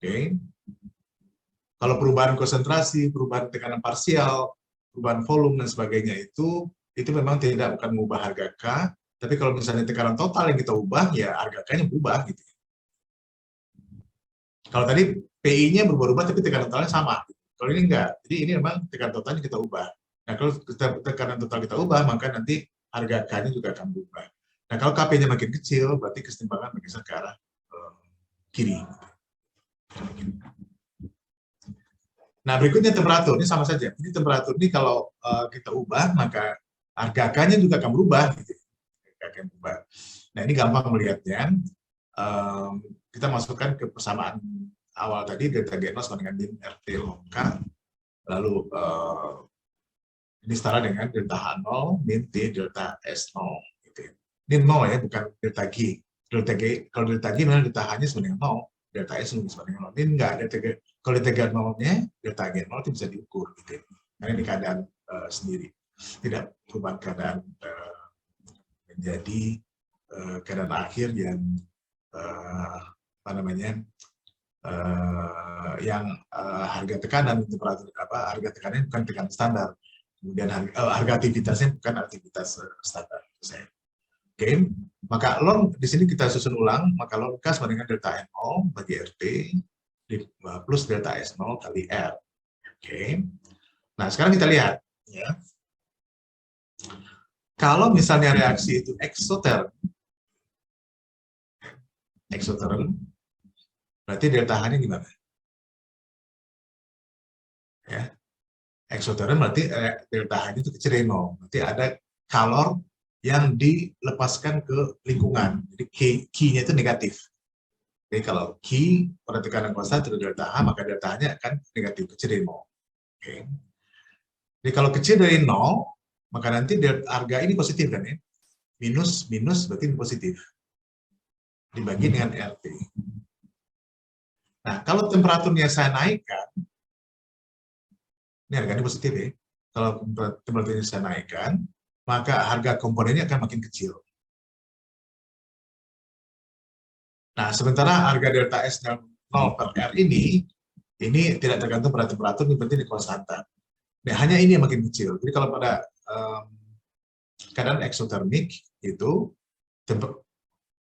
Oke. Kalau perubahan konsentrasi, perubahan tekanan parsial, perubahan volume dan sebagainya itu memang tidak akan mengubah harga K, tapi kalau misalnya tekanan total yang kita ubah, ya harga K-nya berubah gitu. Kalau tadi PI-nya berubah-ubah tapi tekanan totalnya sama. Kalau ini enggak. Jadi ini memang tekanan totalnya kita ubah. Nah, kalau tekanan total kita ubah, maka nanti harga K-nya juga akan berubah. Nah, kalau KP-nya makin kecil, berarti kesetimbangan bergeser ke arah kiri. Nah, berikutnya temperatur. Ini sama saja. Ini temperatur ini kalau kita ubah, maka harga K-nya juga akan berubah. Gitu. Akan berubah. Nah, ini gampang melihatnya. Kita masukkan ke persamaan awal tadi, delta G0 sama dengan min RT log K. Lalu ini setara dengan delta H0 min T delta S0. Gitu. Ini 0 ya, bukan delta G. Kalau delta G memang delta H-nya sama dengan 0. Delta S sama dengan 0. Ini enggak, delta G. Kalau delta G0-nya, delta G0 itu bisa diukur. Gitu. Karena ini keadaan sendiri. Tidak perubahan keadaan menjadi keadaan akhir yang yang harga tekanan temperatur harga tekanan bukan tekanan standar, kemudian harga aktivitasnya bukan aktivitas standar. Oke, maka ln di sini kita susun ulang, maka ln K sama dengan delta NO bagi RT plus delta S0 kali R. Oke. Nah, sekarang kita lihat. Ya. Kalau misalnya reaksi itu eksoterm, berarti delta H-nya gimana? Ya. Eksoterm berarti delta H itu kecil dari nol. Berarti ada kalor yang dilepaskan ke lingkungan. Jadi Q-nya itu negatif. Jadi kalau Q pada tekanan konstan itu delta H, maka delta H-nya akan negatif, kecil dari nol. Oke. Jadi kalau kecil dari nol, maka nanti harga ini positif kan ya? Minus berarti positif. Dibagi dengan RT. Nah, kalau temperaturnya saya naikkan, ini harganya positif ya. Kalau temperaturnya saya naikkan, maka harga komponennya akan makin kecil. Nah, sementara harga delta S 0 per R ini tidak tergantung pada temperatur, ini berarti konstanta. Nah, hanya ini yang makin kecil. Jadi kalau pada keadaan eksotermik itu,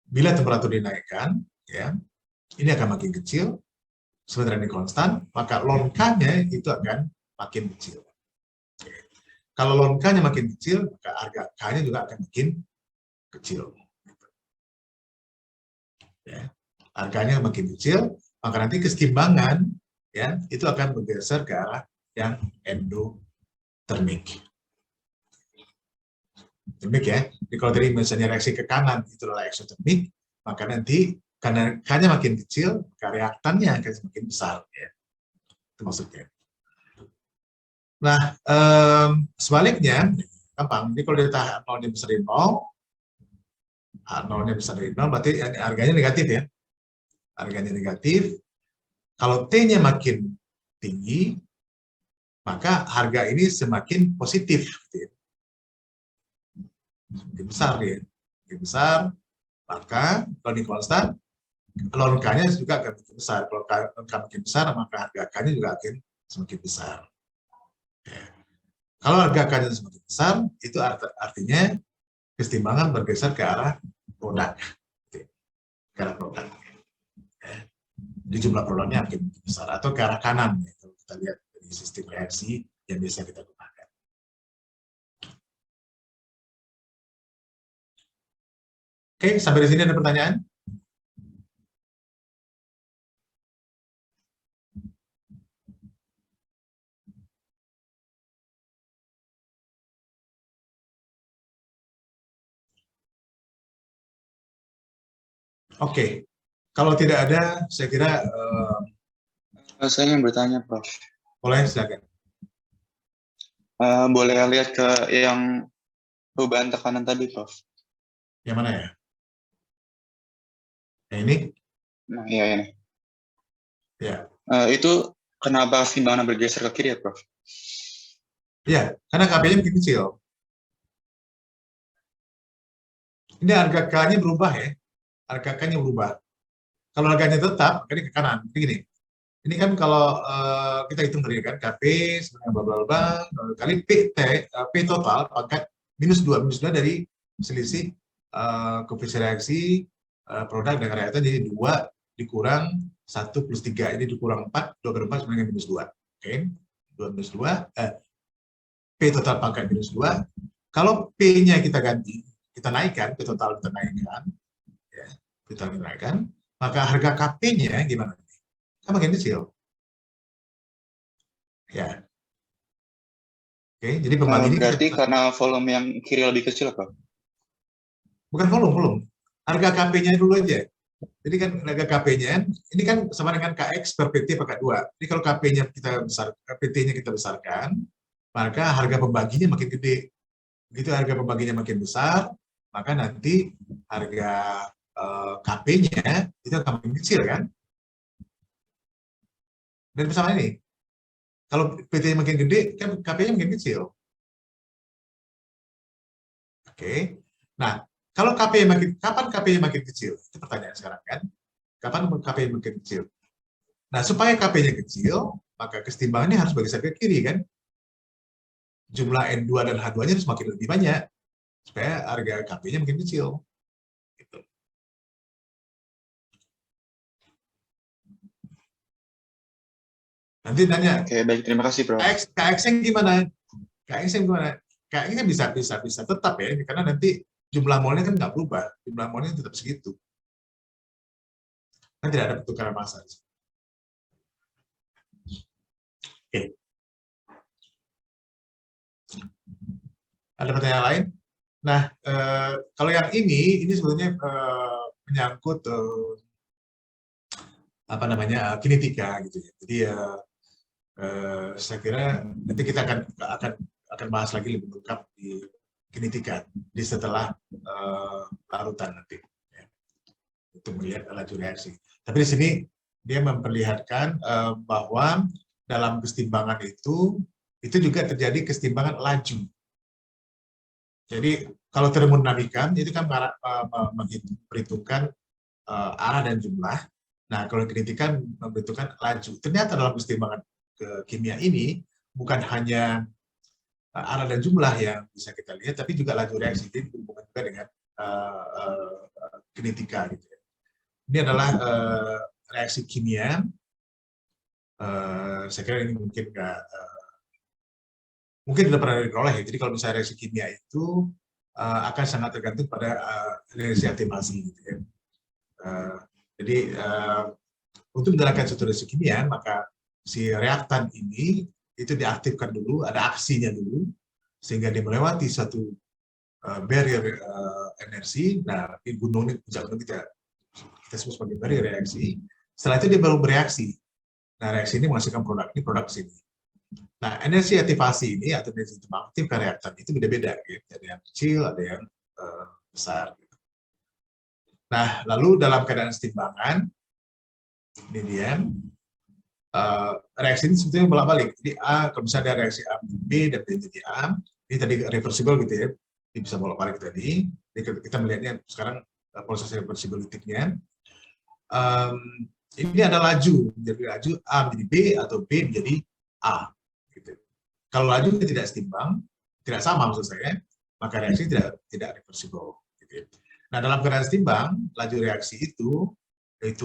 bila temperatur dinaikkan, ya, ini akan makin kecil, sementara ini konstan, maka ln K-nya itu akan makin kecil. Kalau ln K-nya makin kecil, maka harga K-nya juga akan makin kecil. Ya. Harganya makin kecil, maka nanti kesetimbangan ya itu akan bergeser ke arah yang endotermik. Termik ya. Jadi kalau tadi misalnya reaksi ke kanan itu adalah eksotermik, maka nanti karena K-nya makin kecil, maka reaktannya akan semakin besar ya. Itu maksudnya. Nah, sebaliknya gampang. Jadi kalau delta nolnya besar dari 0, nolnya besar dari 0 berarti harganya negatif ya. Harganya negatif. Kalau T-nya makin tinggi, maka harga ini semakin positif. Semakin besar ya. Semakin besar, maka kalau ini konstan, ln K-nya juga akan makin besar. Kalau ln K makin besar, maka harga K-nya juga akan semakin besar. Ya. Kalau harga K-nya semakin besar, itu artinya kesetimbangan bergeser ke arah produk. Ke arah produk. Ya. Di jumlah produknya akan besar. Atau ke arah kanan. Ya. Kalau kita lihat dari sistem reaksi yang biasa kita gunakan. Oke, sampai di sini ada pertanyaan? Oke, kalau tidak ada, saya kira saya ingin bertanya, Prof. Boleh, silakan. Boleh lihat ke yang perubahan tekanan tadi, Prof. Yang mana ya? Yang ini? Nah, ya ini. Ya. Itu kenapa keseimbangan bergeser ke kiri ya, Prof? Ya, karena KP-nya makin kecil. Ini harga K-nya berubah ya. Harga K-nya berubah. Kalau harganya tetap, ini ke kanan. Begini. Ini kan kalau kita hitung tadi kan, KP sebenarnya bla bla kali P total pangkat minus 2 dari selisih koefisien reaksi produk dengan reaktan, jadi 2 dikurang 1 plus 3, ini dikurang 4, 2 kali 4 sebenarnya minus 2. Oke, 2 minus 2, P total pangkat minus 2. Kalau P-nya kita ganti, kita naikkan, P total kita naikkan, ya, kita naikkan, maka harga KP-nya gimana? Kan makin kecil. Ya. Oke, jadi pembagi ini berarti karena volume yang kiri lebih kecil, Prof? Bukan volume. Harga KP-nya dulu aja. Jadi kan harga KP-nya, ini kan sama dengan KX per PT pangkat 2. Jadi kalau KP-nya kita besar, PT-nya kita besarkan, maka harga pembaginya makin gede. Begitu harga pembaginya makin besar, maka nanti harga KP-nya itu akan makin kecil kan? Dan bersama ini, kalau PT-nya makin gede, kan KP-nya makin kecil. Oke. Nah, kalau KP kapan KP-nya makin kecil? Itu pertanyaan sekarang kan? Kapan KP-nya makin kecil? Nah, supaya KP-nya kecil, maka kesetimbangannya harus bergeser ke kiri kan? Jumlah N2 dan H2-nya harus makin lebih banyak supaya harga KP-nya makin kecil. Gitu. Nanti nanya, Oke, baik. Terima kasih, Prof. KX-nya gimana? KX-nya gimana? KX-nya gimana? KX-nya bisa tetap ya, karena nanti jumlah molnya kan nggak berubah, jumlah molnya tetap segitu. Kan tidak ada pertukaran massa. Oke. Ada pertanyaan lain? Nah, kalau yang ini sebetulnya menyangkut apa namanya kinetika gitu ya. Jadi saya kira nanti kita akan bahas lagi lebih lengkap di kinetika di setelah larutan nanti ya, untuk melihat laju reaksi. Tapi di sini dia memperlihatkan bahwa dalam kesetimbangan itu juga terjadi kesetimbangan laju. Jadi kalau termodinamika itu kan memperhitungkan arah dan jumlah. Nah, kalau kinetika membentukkan laju. Ternyata dalam kesetimbangan kimia ini bukan hanya arah dan jumlah yang bisa kita lihat, tapi juga laju reaksi. Jadi berhubungan juga dengan kinetika. Gitu. Ini adalah reaksi kimia. Saya kira ini mungkin tidak pernah diperoleh. Jadi kalau misalnya reaksi kimia itu akan sangat tergantung pada reaksi aktivasi. Gitu ya. Jadi untuk menjalankan suatu reaksi kimia, maka si reaktan ini itu diaktifkan dulu, ada aksinya dulu, sehingga dia melewati satu barrier energi. Nah, di gunung ini, puncak gunung kita sebut sebagai barrier reaksi. Setelah itu dia baru bereaksi. Nah, reaksi ini menghasilkan produk sini. Nah, energi aktivasi ini atau energi mengaktifkan reaktan itu beda-beda, gitu. Ada yang kecil, ada yang besar. Gitu. Nah, lalu dalam keadaan setimbangan, ini dia, reaksi ini sebetulnya bolak-balik. Jadi A, kalau misalnya ada reaksi A menjadi B dan B menjadi A, ini tadi reversible gitu ya, ini bisa bolak-balik tadi. Jadi kita melihatnya sekarang proses reversibilitiknya. Ini ada laju, jadi laju A menjadi B atau B menjadi A. Gitu. Kalau laju tidak setimbang, tidak sama maksud saya, maka reaksi tidak reversible. Gitu. Nah, dalam keadaan setimbang, laju reaksi itu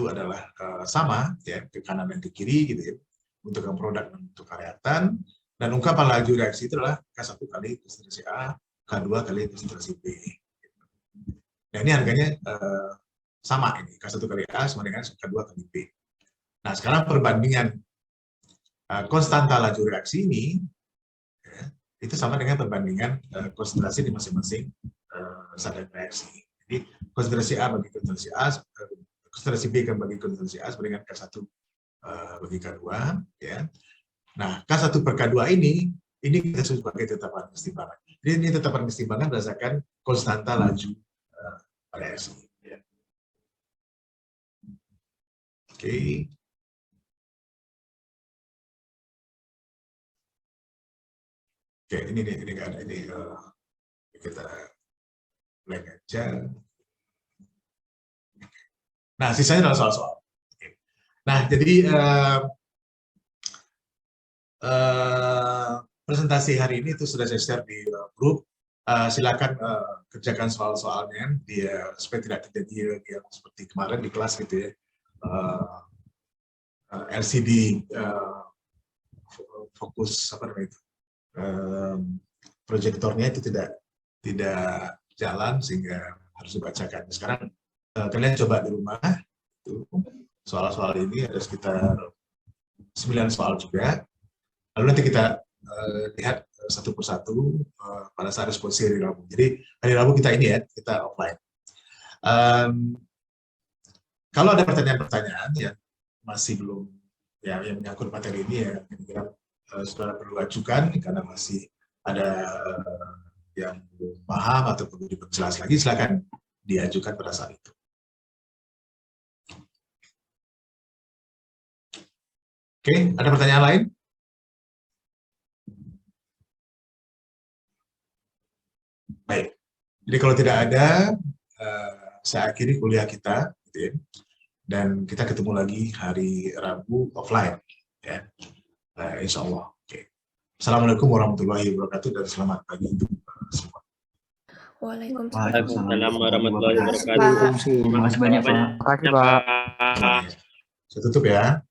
adalah sama ya, ke kanan dan ke kiri gitu ya, untuk yang produk dan untuk reaktan. Dan ungkapan laju reaksi itu adalah K1 kali konsentrasi A, K2 kali konsentrasi B. Nah, ini harganya sama ini, K1 kali A sama dengan K2 kali B. Nah, sekarang perbandingan konstanta laju reaksi ini ya, itu sama dengan perbandingan konsentrasi di masing-masing zat dan reaksi. Jadi konsentrasi A bagi konsentrasi A, konsentrasi B kan bagi konsentrasi A sama dengan K1 bagi K2 ya. Nah, K1 per K2 ini kita sebut sebagai tetapan kesetimbangan. Jadi ini tetapan kesetimbangan berdasarkan konstanta laju reaksi ya. Oke. Oke, ini kan ini kita blank aja. Nah, sisanya adalah soal-soal. Nah, jadi presentasi hari ini itu sudah saya share di grup. Silakan kerjakan soal-soalnya supaya tidak terjadi yang seperti kemarin di kelas gitu ya. LCD fokus apa namanya itu proyektornya itu tidak jalan sehingga harus dibacakan. Sekarang kalian coba di rumah soal-soal ini ada sekitar 9 soal juga. Lalu nanti kita lihat satu persatu pada saat diskusi hari Rabu. Jadi hari Rabu kita ini ya, kita offline. Kalau ada pertanyaan-pertanyaan yang masih belum yang menyangkut materi ini ya, kira-kira saudara perlu ajukan karena masih ada yang belum paham atau perlu diperjelas lagi, silakan diajukan pada saat itu. Oke, ada pertanyaan lain? Baik, jadi kalau tidak ada, saya akhiri kuliah kita, gitu ya. Dan kita ketemu lagi hari Rabu offline, ya. Insya Allah. Oke. Assalamualaikum warahmatullahi wabarakatuh dan selamat pagi untuk semua. Waalaikumsalam warahmatullahi wabarakatuh. Terima kasih banyak, Pak. Saya tutup ya.